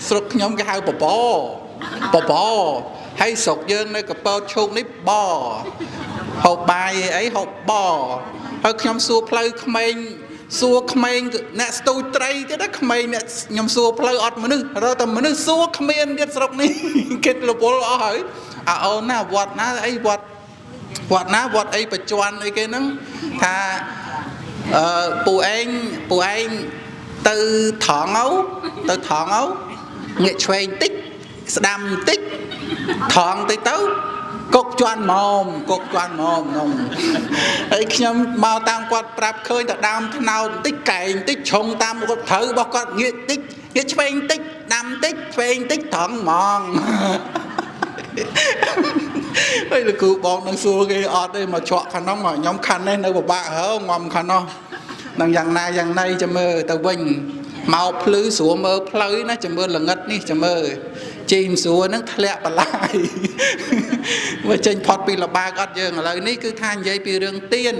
ស្រុកខ្ញុំគេហៅបបហើយស្រុកយើងនៅកពតឈូកនេះបហូបបាយអីហូបបហើយខ្ញុំសួរផ្លូវក្មេងអ្នកស្ទូចត្រីទៀតណាក្មេងអ្នកខ្ញុំសួរផ្លូវអត់មនុស្សរកតែមនុស្សសួរគ្មានទៀតស្រុកនេះគេលពលអស់ហើយអូនណាវត្តណាអីវត្តអីបច្ច័នអីគេហ្នឹងថាពូឯងទៅថងងាកឆ្វេងតិចស្ដាំតិចថងតិចទៅកុកជន់ម៉មនំហើយខ្ញុំមកតាមគាត់ប្រាប់ឃើញតែដើមថ្នោតតិចកែងតិចឆុងតាមគាត់ត្រូវរបស់គាត់ងាកតិចងាកឆ្វេងតិចដាំតិចឆ្វេងតិចថងហ្មងហើយលោកគ្រូបងនឹងសួរគេអត់ទេមកច្រកខាងនោះមកខ្ញុំខាងនេះនៅពិបាកហើងំខាងនោះនឹងយ៉ាងណាយ៉ាងណីចាំមើលទៅវិញមកភ្លឺស្រួលមើលផ្លូវណាចាំមើលល្ងិតនេះចាំមើលជីមស្រួលហ្នឹងធ្លាក់បន្លាយមកចេញផុតពីលបាកអត់យើងឥឡូវនេះគឺថានិយាយពីរឿងទៀន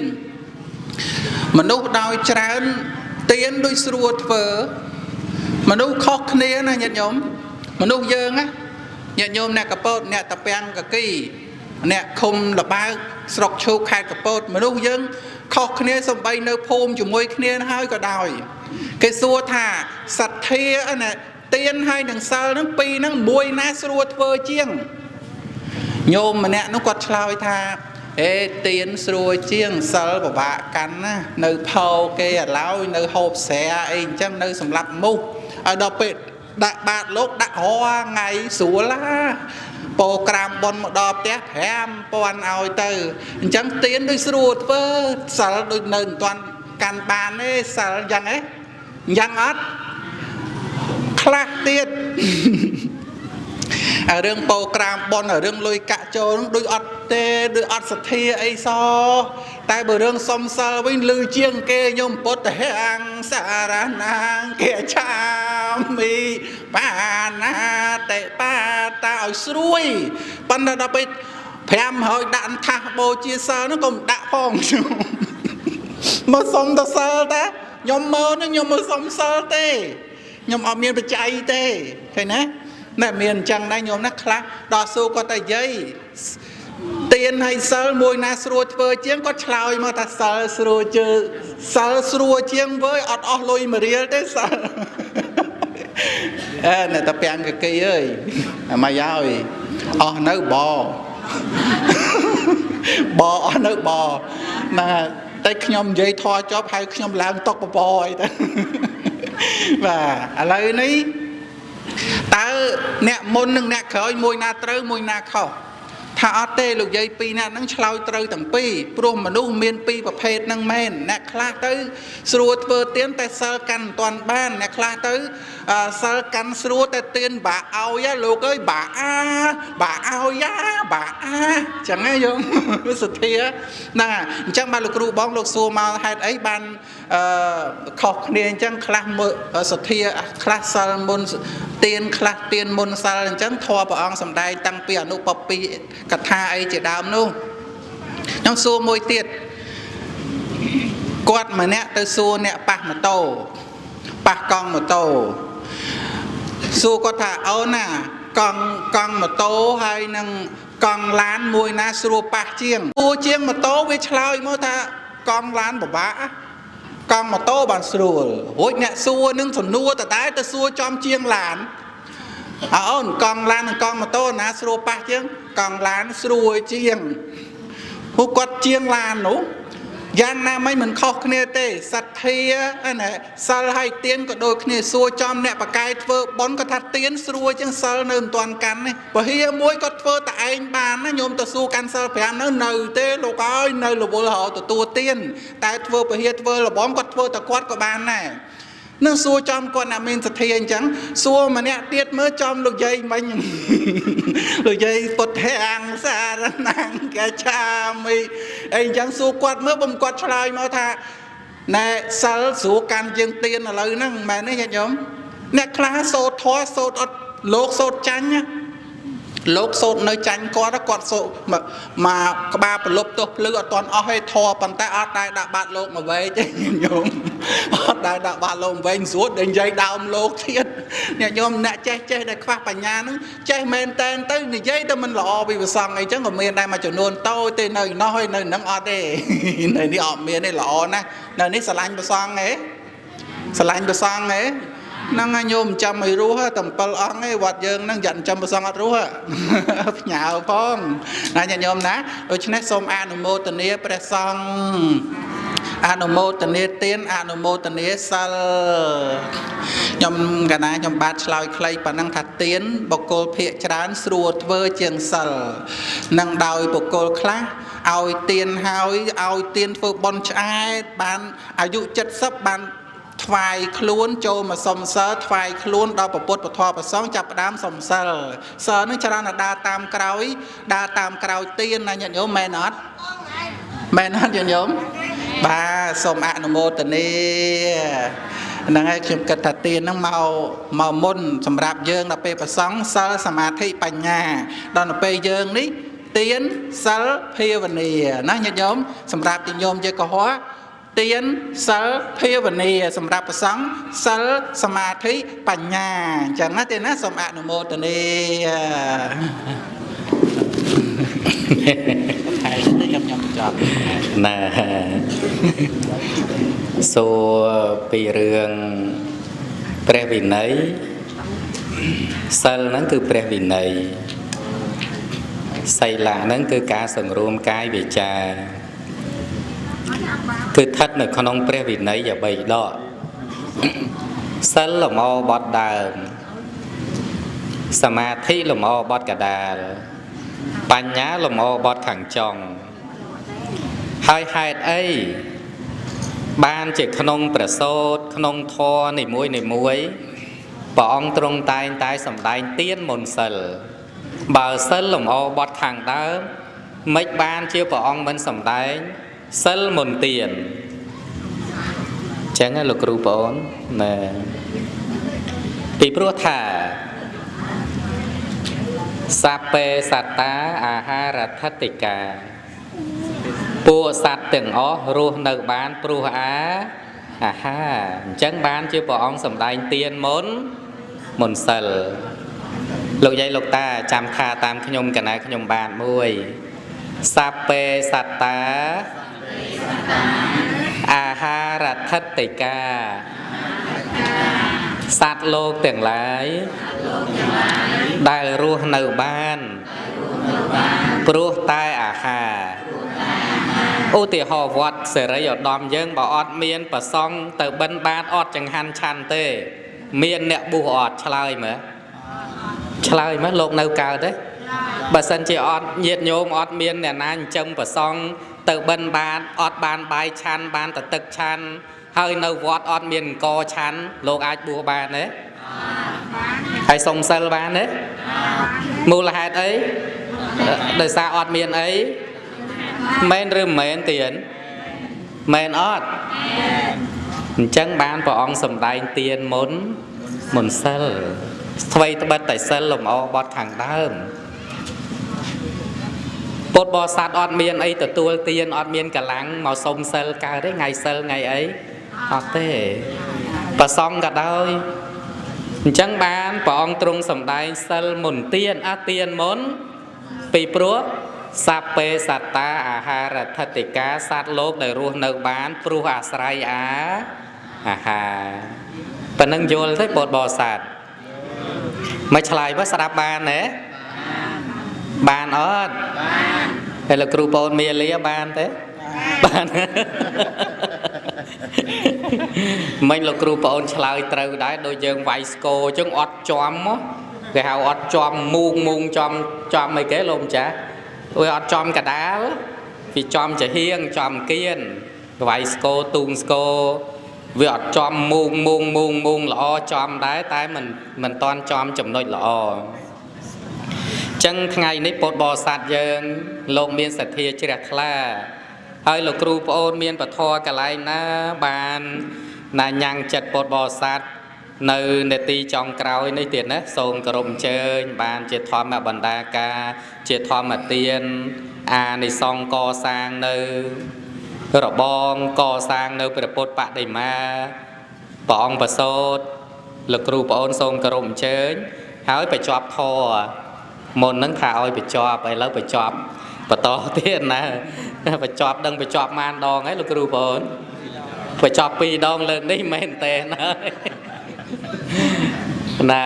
មនុស្សដោយច្រើនទៀនដូចស្រួលធ្វើមនុស្សខុសគ្នាណាញាតិញោមមនុស្សយើងណាញាតិញោមអ្នកកពតអ្នកតាពាំងកគីអ្នកឃុំលបាកស្រុកឈូកខេត្តកពតមនុស្សយើងខុសគ្នាសំបីនៅភូមិជាមួយគ្នាហើយក៏ដោយគេសួរថាសទ្ធាណាទៀនហើយនឹងសិលហ្នឹងពីរហ្នឹងមួយណាស្រួលធ្វើជាងញោមម្នាក់នោះគាត់ឆ្លើយថាទៀនស្រួលជាងសិលពិបាកកាន់ណានៅផោគេឥឡូវនៅហូបស្រាអីអញ្ចឹងនៅសម្រាប់មុខឲ្យដល់ពេលដាក់បាតលោកដាក់រាល់ថ្ងៃស្រួលណាពោក្រាមប៉ុនមកដល់ផ្ទះ5000ឲ្យទៅអញ្ចឹងទៀនដូចស្រួលធ្វើសិលដូចនៅមិនទាន់កាន់បានទេសិលយ៉ាងអត់ខ្លះទៀតរឿងពោក្រាមប៉ុនរឿងលុយកាក់ចូលនឹងដូចអត់ទេដូចអត់សទ្ធាអីសតែបើរឿងសំសិលវិញលឺជាងគេញោមពុទ្ធហេងសារណាងគេឆាមីបាណាតេបាតាឲ្យស្រួយប៉ុន្តែដល់ពេល500ដាក់ថាសបូជាសិលនោះកុំដាក់ផងខ្ញុំមកសុំតសិលតាខ្ញុំមើលនឹងខ្ញុំមើលសុំសិលទេខ្ញុំអត់មានបច្ច័យទេឃើញណាតែមានអញ្ចឹងដែរញោមណាខ្លះដល់សួរគាត់តែយាយ tiền hay sơ mùi na srua vơ chiếng có chlau mà ta sơ srua chứ sơ srua chiếng với ọt ọt lôi mà riêng thế sơ này ta bèn cái cây ơi mà giáo ơi nấu bò bò nấu bò mà tay nhom dây thoa cho hai nhom làm tóc bò ấy và lời ní ta nè môn nâng nè khởi mùi na trơ mùi na khẩuถ้าอเตลูกยัยปีนั้นนั่งชลอยตรึตั้งปีปรุงมนุษย์เมียนปีประเภทนั่งแม่นนักคลาตื้อสรัวเปิดเตียนแต่เซลกันตอนบ้านนักคลาตื้อเซลกันสรัวแต่เตียนบ่าเอายะลูกเอ้ยบ่าเอายะบ่าจังไงโยมรู้สึกเทียน่ะจังบ้านลูกครูบ้องลูกซัวมาให้ไอ้บ้านขอกเนียนจังคลามือสุเทียคลาเซลมนเตียนคลาเตียนมนเซลจังทอประองสำได้ตั้งปีอนุปปีกระทาไอเจดามนู่น้องซัวมวยเตียดกอดมาเนี่ยตัวซัวเนี่ยปะมาโตปะกองมาโตซัวก็ถ้าเอาน่ะกองมาโตให้นังกองล้านมวยนะซัวปะเจียงซัวเจียงมาโตวิชลอยมั่วท่ากองล้านบ่บ้ากองมาโตบานซัวโอ้ยเนี่ยซัวนึงสนนัวแต่ได้แต่ซัวจอมเจียงหลานกองล้านกองมาโตนะซัวปะเจียงกองล้านสรวยเจียงผู้กดเจียงลานหนูยันน่าไม่เหมือนข้อเนียเตสัตเทียอันไหนสลายเตียนก็โดยเนียซัวจอมเนี่ยปากกายเฟอร์บอลก็ทัดเตียนสรวยจังสลเนินตอนกันนี่พอเฮียมวยก็เฟอร์แต่เองบานนะโยมตัวสู้กันสลแผนนั่นเนยเตะลูกอ้อยเนยลูกบัวหอตัวเตียนแต่เฟอร์พอเฮียเฟอร์ละบอลก็เฟอร์แต่กวาดก็บานแน่นั่งซัวจอมก่อนน่ะมีสเทียนจังซัวมาเนี่ยเตียดเมื่อจอมลูกใหญ่ไม่ยังลูกใหญ่ปดแหงสารนังแกชามีไอ้จังซัวกวาดเมื่อบ่มกวาดชลายมาท่าในสัลสูกันเจียงเตียนอะไรนั่งแม่นี่ยังยอมเนี่ยคลาโซทอโซดโลกโซจังเนี่ยโลกโซดในจังก็ถ้ากอดโซมากระบาปลบตัวเลือดตอนเอาให้ทอปันแต่อาได้ดับบาดโลกมาไว้ใจโยมได้ดับบาดโลกไว้สุดเดินใจดาวโลกเทียนเนี่ยโยมเนี่ยใจได้คว้าปัญญานึงใจเมนเตนตื้อเนี่ยใจแต่มันหล่อไปสั่งไอ้จังกับเมียได้มาจนนวลโตเตนเลยน้อยเลยนังอดเด้ในนี่ออกเมียได้หล่อนะในนี่สลายไปสั่งไงสลายไปสั่งไงนั่งโยมจำไม่รู้ฮะแต่ปลอไอ้วัดเยิงนั่งยันจำภาษาอัดรู้ฮะหยาบพ้องนะโยมนะโดยเฉพาะสมอนุโมทนีประซองอนุโมทนีเตียนอนุโมทนีสัลโยมกันนะโยมบาดลอยใครปนังถัดเตียนบกโกลเพียจานสรวดเวอร์เจียงสัลนั่งดาวบกโกลคลาเอาเตียนหายเอาเตียนฝึกบอลชายบานอายุ70บานทวายคล้วนโจมาสมเสอทวายคล้วนดาวประปุตประทอประซองจับดามสมเสอเสอนึกชราดาตามกราวดาตามกราวเตียนนะโยมแม่นอดโยมบาสมอนุโมทนีนั่งให้ชมกระเตียนนั่งเมามุ่นสำหรับเยิงเราไปประซองเสอสมาธิปัญญาตอนไปเยิงนี้เตียนเสอเพียวนีนะโยมสำหรับโยมเจก็หัวเตียนเสลเพียวนีสำหรับประสังเสลสมาธิปัญญาจากนั้นเตียนนะสมอนุโมทนีใครได้ยำจับน่ะสัวปีเรื่องพระวินัยเสลนั้นคือพระวินัยไสละนั้นคือการสังรวมกายวิจาคือทัดในขนมเปรี้ยววินัยอย่าใบดอกสัลละมอบอดดามสมาธิละมอบอดกระดาลปัญญาละมอบอดขังจองให้ไอ้บ้านเจ็ดขนมประโสดขนมทอในมวยปองตรงตายสำได้เตี้ยนมนเสลบ่าวสัลละมอบอดขังดามไม่บ้านเชื่อปองมันสำได้เซลมนเตียนจังลูกครูปอนนะปีพระธาสัพเพสัตตาอาหารัตติกาปูสัตตึงอ๋อรูในบ้านปรูอาหาจังบ้านเชื่อปองสำได้เตียนมนเซล លោកយាយលោកតាចាំថាតាមខ្ញុំកណាខ្ញុំបានមួយសាពេសត្តាអាហារថិតិកាសត្វលោកទាំងឡាយដែលរស់នៅបានព្រោះតែអាហារឧទាហរណ៍វត្តសេរីឧត្តមយើងបើអត់មានប្រសង់ទៅបិណ្ឌបាតអត់ចង្ហាន់ឆាន់ទេមានអ្នកបួសអត់ឆ្លើយមើលលោកនៅកើតទេបើសិនជាអត់ញាតិញោមអត់មានអ្នកណាចិញ្ចឹមប្រសង់ទៅបិណ្ឌបាតអត់បានបាយឆាន់បានតែទឹកឆាន់ហើយនៅវត្តអត់មានអង្គឆាន់លោកអាចបួសបានទេហើយសុំសិលបានទេមូលហេតុអីដោយសារអត់មានអីមែនឬមិនមែនទៀតមែនអត់អញ្ចឹងបានព្រះអង្គសម្ដែងទានមុនសិលថ្មីត្បិតតែសិលលំអបត់ខាងដើមពុទ្ធបរិស័ទអត់មានអីទទួលទានអត់មានកម្លាំងមកសុំសិលកើតទេថ្ងៃសិលថ្ងៃអីអត់ទេប្រសងក៏ដោយអញ្ចឹងបានព្រះអង្គទ្រង់សម្ដែងសិលមុនទានទានមុនពីព្រោះសាពេសត្តាអាហារថិតិកាសត្វលោកដែលរស់នៅបានព្រោះអាស្រ័យអាហារប៉ណ្ណឹងយល់ទេពុទ្ធបរិស័ទមកឆ្លើយមកស្ដាប់បានទេបានអត់ហើយលោកគ្រូប្អូនមាលាបានទេបានមិញលោកគ្រូប្អូនឆ្លើយត្រូវដែរដូចយើងវាយស្គរអញ្ចឹងអត់ចំមកគេហៅអត់ចំមូងចំអីគេលោកម្ចាស់វាអត់ចំកដាលវាចំចាហៀងចំគៀនវាយស្គរទូងស្គរវាអត់ចំមូងល្អចំដែរតែមិនតាន់ចំចំណុចល្អចឹងថ្ងៃនេះពុទ្ធបរិស័ទយើងលោកមានសទ្ធាជ្រះថ្លាហើយលោកគ្រូប្អូនមានពធកន្លែងណាបានណាញ៉ាំងចិត្តពុទ្ធបរិស័ទនៅនេតិចុងក្រោយនេះទៀតណាសូមគោរពអញ្ជើញបានជាធម្មបណ្ដាការជាធម្មទានអានិសង្ឃកសាងនៅរបងកសាងនៅព្រះពុទ្ធបដិមាព្រះអង្គប្រសូតលោកគ្រូប្អូនសូមគោរពអញ្ជើញហើយបញ្ចប់ធម៌មុនហ្នឹងថាឲ្យបញ្ចប់ឥឡូវបញ្ចប់បន្តទៀតណាបញ្ចប់ដឹងបញ្ចប់ម៉ានដងហើយលោកគ្រូប្អូនបញ្ចប់2ដងលើកនេះមែនតើណា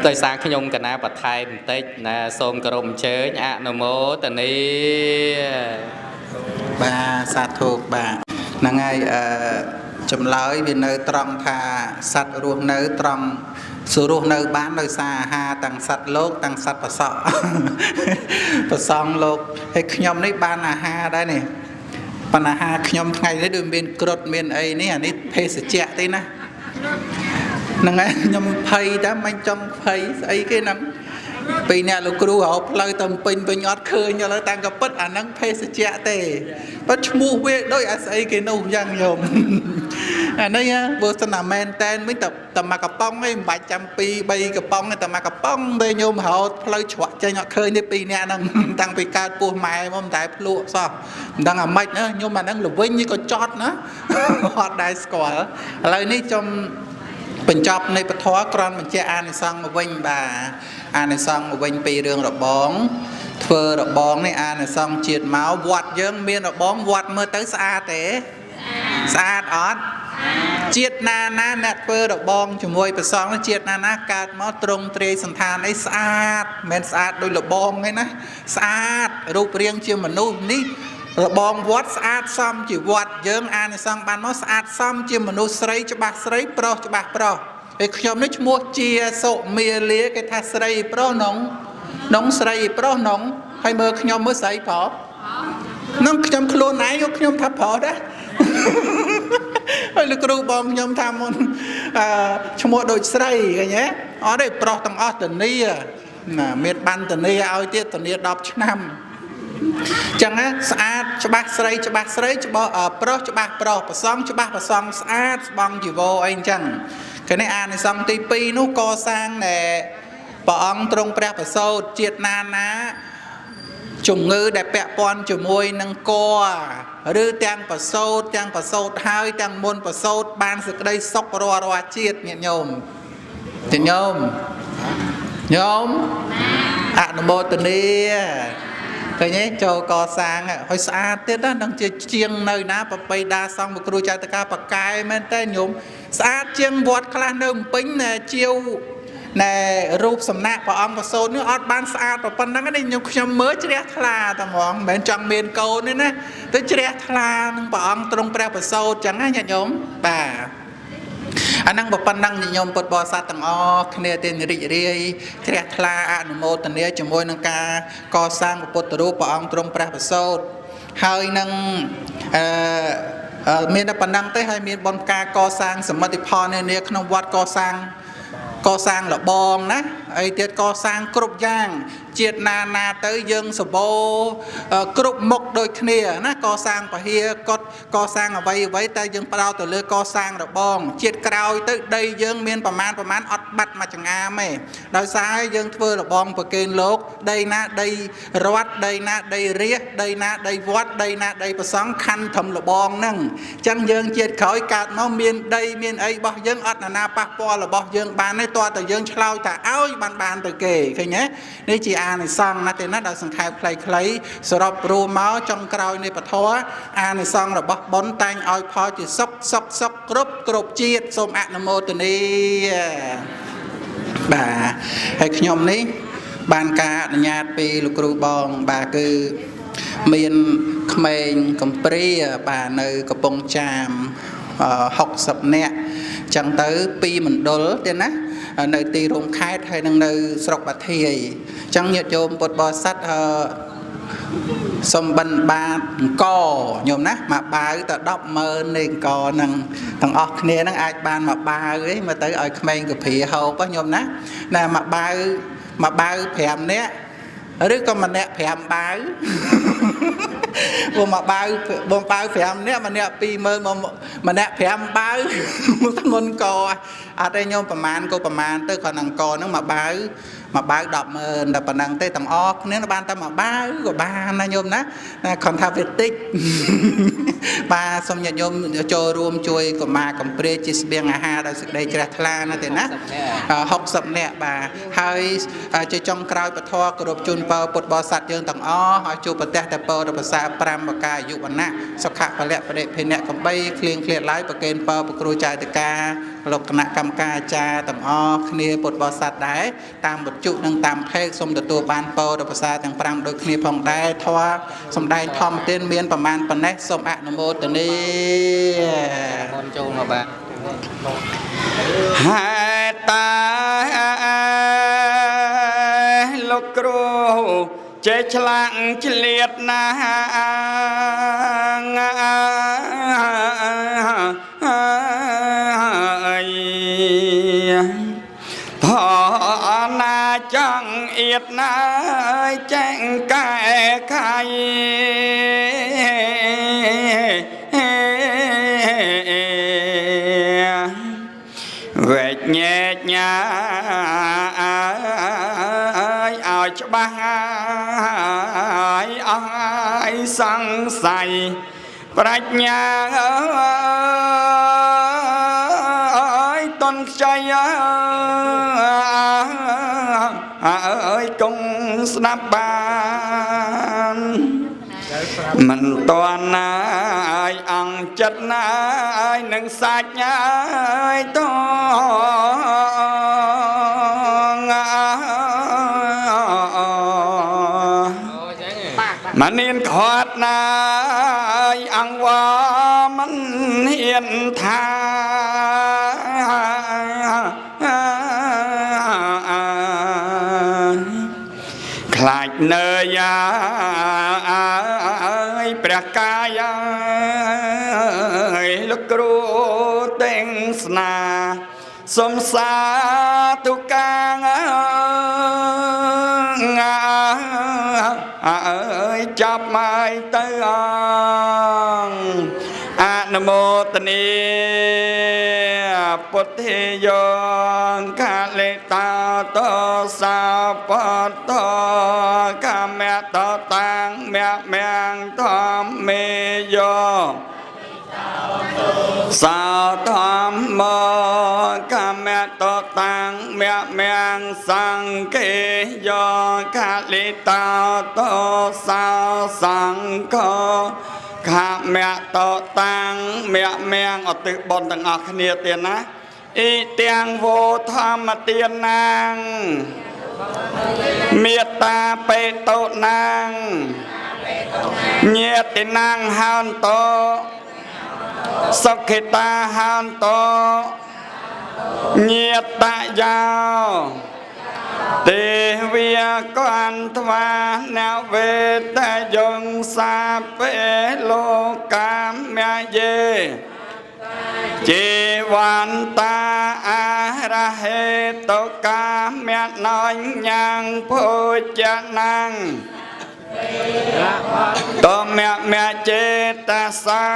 ទៅសារខ្ញុំកណាបន្ថែមបន្តិចណាសូមគោរពអញ្ជើញអនុមោទនីបាទសាធុបាទហ្នឹងហើយចម្លើយវានៅត្រង់ថាសត្វរស់នៅត្រង់រស់នៅបានដោយសារអាហារទាំងសត្វលោកទាំងសត្វប្រសក់ប្រសងលោកហើយខ្ញុំនេះបានអាហារដែរនេះបណ្ណាអាហារខ្ញុំថ្ងៃនេះដូចមានគ្រុឌមានអីនេះអានេះភេសជ្ជៈទេណាហ្នឹងហើយខ្ញុំភ័យតែមិនចង់ភ័យស្អីគេហ្នឹងពីអ្នកលោកគ្រូរោផ្លូវទៅពេញអត់ឃើញឥឡូវតាំងក៏ពិតអាហ្នឹងភេសជ្ជៈទេប៉ុន្តែឈ្មោះវាដូចអាស្អីគេនោះយ៉ាងញោមអានេះបើសិនណាមែនតែនវិញតែមកកំប៉ុងឯងមិនបាច់ចាំ2 3កំប៉ុងទេតែមកកំប៉ុងទេញោមរោផ្លូវច្រកចេញអត់ឃើញទេពីអ្នកហ្នឹងតាំងពីកើតពោះម៉ែមកមិនតែភ្លក់សោះមិនដឹងអាម៉េចណាញោមអាហ្នឹងល្វិញនេះក៏ចត់ណាអត់ដែរស្គាល់ឥឡូវនេះចំបញ្ចប់នៃពធគ្រាន់បញ្ជាក់អានិសង្ឃមកវិញបាទអានិសង្ឃមកវិញពីរឿងរបងធ្វើរបងនេះអានិសង្ឃជាតិមកវត្តយើងមានរបងវត្តមើលទៅស្អាតទេស្អាតអត់ជាតិណាអ្នកធ្វើរបងជាមួយព្រះសង្ឃនេះជាតិណាកើតមកត្រង់ត្រីសន្តានអីស្អាតមិនស្អាតដូចរបងទេណាស្អាតរូបរាងជាមនុស្សនេះរបងវត្តស្អាតសមជាវត្តយើងអានិសង្ឃបានមកស្អាតសមជាមនុស្សស្រីច្បាស់ស្រីប្រុសច្បាស់ប្រុសហើយខ្ញុំនេះឈ្មោះជាសុមាលាគេថាស្រីប្រុសនងស្រីប្រុសនងហើយមើលខ្ញុំមើលស្រីប្រុសនឹងខ្ញុំខ្លួនឯងខ្ញុំថាប្រុសដែរហើយលោកគ្រូបងខ្ញុំថាមុនឈ្មោះដូចស្រីឃើញទេអត់ទេប្រុសទាំងអស់ធានាណាមានបានធានាឲ្យទៀតធានា10ឆ្នាំចឹងណាស្អាតច្បាស់ស្រីច្បាស់ស្រីច្បាស់ប្រុសច្បាស់ប្រុសប្រសងច្បាស់ប្រសងស្អាតស្បង់ជីវរអីចឹងគឺនេះអានិសង្ឃទី2នោះកសាងតែព្រះអង្គទ្រង់ព្រះប្រសូតជាតិណាជំងឺដែលពាក់ព័ន្ធជាមួយនឹងកឬទាំងប្រសូតហើយទាំងមុនប្រសូតបានសេចក្តីសុខរាល់ជាតិញាតិញោម nhóm nụ mô tình đi cái nhé cho co sang hồi xa tiết đó đang chơi chiêng nơi ná bà bay đa xong một cửu chạy tất cả bà cài men tên nhóm xa chiêng vọt khá nâng bính nè chiêu nè rụp sầm nạ bà ông và xô nữa ọt ban xa bà phân năng cái nhóm mới chết là tầm mong bên trong miền câu nữa nè tới chết là bà ông trong bà xô chẳng á nhà nhóm bà anh năng bậc năng như nhôm bột bò sa tầng o kia tên rị rị trẻ thla anh mô tần nia cho môi năng ca co sang một bột rú bỏ ông trong pra sốt hơi năng miền đất năng tới hai miền bon ca co sang sầm mật phò này nia không vót co sang là bong ná ấy tiết co sang cướp giang triệt na tới dương sờ bô cướp mộc đôi kia ná co sang và hia co sang ở vây tay dương bao từ lưới co sang là bong triệt cào tới đây dương miềnประมาณ ọt bắt mà chẳng am ấy đôi sai dương thưa là bong và kênh lốp đây na đây rót đây na đây riết đây na đây vót đây na đây và sáng khăn thầm là bong nâng chẳng dương triệt khỏi cạt nó miền đây miền ấy bao dương ọt là na pa po là bao dương ban ấy toa từ dương chlau thả áo ban từ kề khi nhé đây chị này xong nãy nó đã sang khai khlây sờ rập rùa máu trong cào này bật thua này xong rồi bóc bón tay oi phò chỉ sốc cướp chiết xôm nam mô từ đi bà hay nhom ní ban ca nhạt pi lục ru bong bà cứ miền khmênh cầm pri bà nơi cầm bông chàm học sập nè chẳng tới pi mình đổ tên á nơi tì rung khai hay nơi sọc bát thề chẳng nhiệt chôm bột bò sắt xôm bần ba co nhôm nát mà ba ta đọc mơ nên co năng thằng ọc nè năng ai ban mà ba ấy mà tới ở khmênh của phì hầu có nhôm nát nè mà ba phèm nè đứa con mà nè phèm ba mà bao phèm nè mà nè pi mơ mà nè phèm ba ngôn co ở đây nhômประมาณ tới còn thằng co nó mà bao đọc là phần năng tới tầng o nếu nó ban ta mà bao của ba na nhôm ná còn thao việt tích ba xong nhà nhôm cho rùm chui của mà cầm pre chỉ biếng ha đã sự đây chả thla na thế ná học sập nè bà hơi chơi trong cào bật thoa của đột chun bờ bột bò sạt dương tầng o họ chụp bật tè bờ đột bật sa pram bạc cài dụ bản nè sọc khạc và lẹ và đệ phê nè cầm bay clear lái bạc kênh bờ bạc cừu chạy từ ca lục nè cầm ca cha tầng o kia bột bò sạt đáy tam bột trụ nâng tam phê xông được tua ban bờ đột bật sa tầng pram đôi kia phong đáy thoa xông đáy thom tên miênประมาณ phần nét xông nam mô từ đi con châu mà bạn hai ta lục cừu chế chlang liệt na thọ na chẳng yết na chẳng cái khai về nhẹ nhàng ai cho ba ai sang say bạch nhà ơi tôn chay ơi công snap ban mình toàn ai ăn chất ai nâng sạch ai to mà nên khót ai ăn qua mình hiền tha khai nơi ai bạc cài lúc cừu tên sna xôm xa tu cang ơi chắp mai tới nam mô tần Phật thi yon ca lệ ta to sa Phật to ca mẹ to tang mẹ mẹ thom mê yo sa thom mơ ca mẹ តតាំងមៈមៀងសង្ឃេយោកាលិតោតោសោសង្ឃោខាមៈតតាំងមៈមៀងឧទ្ទិសបុណ្យទាំងអស់គ្នាទៀតណាអ៊ីទាំងវោធម្មទានណាងមេត្តាបេតោណាងញាតិណាងហោនតោសុខេតាហោនតោញាតយោទេវាកន្តវានវេតយងសាពេលោកាមយេជីវន្តាអារហេតុកាមណញ្ញងភោចនាងតមមចេតសា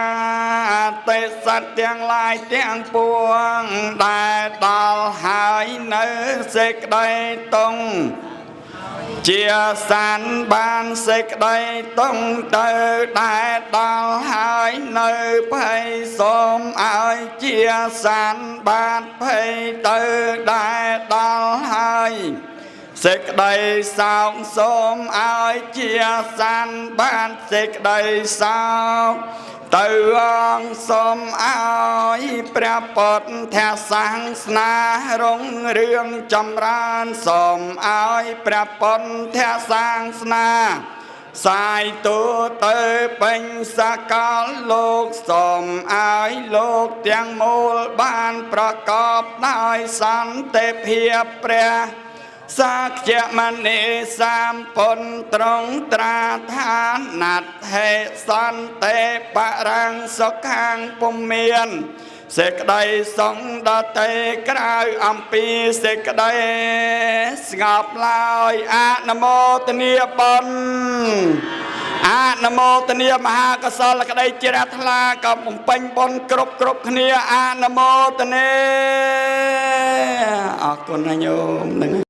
ទេសត្វទាំងឡាយទាំងពួងដែលដល់ហើយនៅសេចក្តីតុងជាសានបានសេចក្តីតុងទៅដែលដល់ហើយនៅភ័យសូមឲ្យជាសានបានភ័យទៅដែលដល់ហើយសេចក្តីសោកសូមឲ្យជាសានបានសេចក្តីសោកទៅអង្គសូមឲ្យព្រះពុទ្ធសាសនារុងរឿងចម្រើនសូមឲ្យព្រះពុទ្ធសាសនាសាយទូទៅពេញសកលលោកសូមឲ្យលោកទាំងមូលបានប្រកបដោយសន្តិភាពព្រះសាក្យមនីសម្ពុនត្រង់ត្រាឋានណាត់ហេសន្តិបរាំងសុខាងពុំមានសេចក្តីសង្ឃដតេក្រៅអំពីសេចក្តីស្ងប់ឡើយអនុមោទនាបុណ្យអនុមោទនាមហាកុសលក្តីជ្រះថ្លាក៏បំពេញបុណ្យគ្រប់គ្នាអនុមោទនាអរគុណណាញោម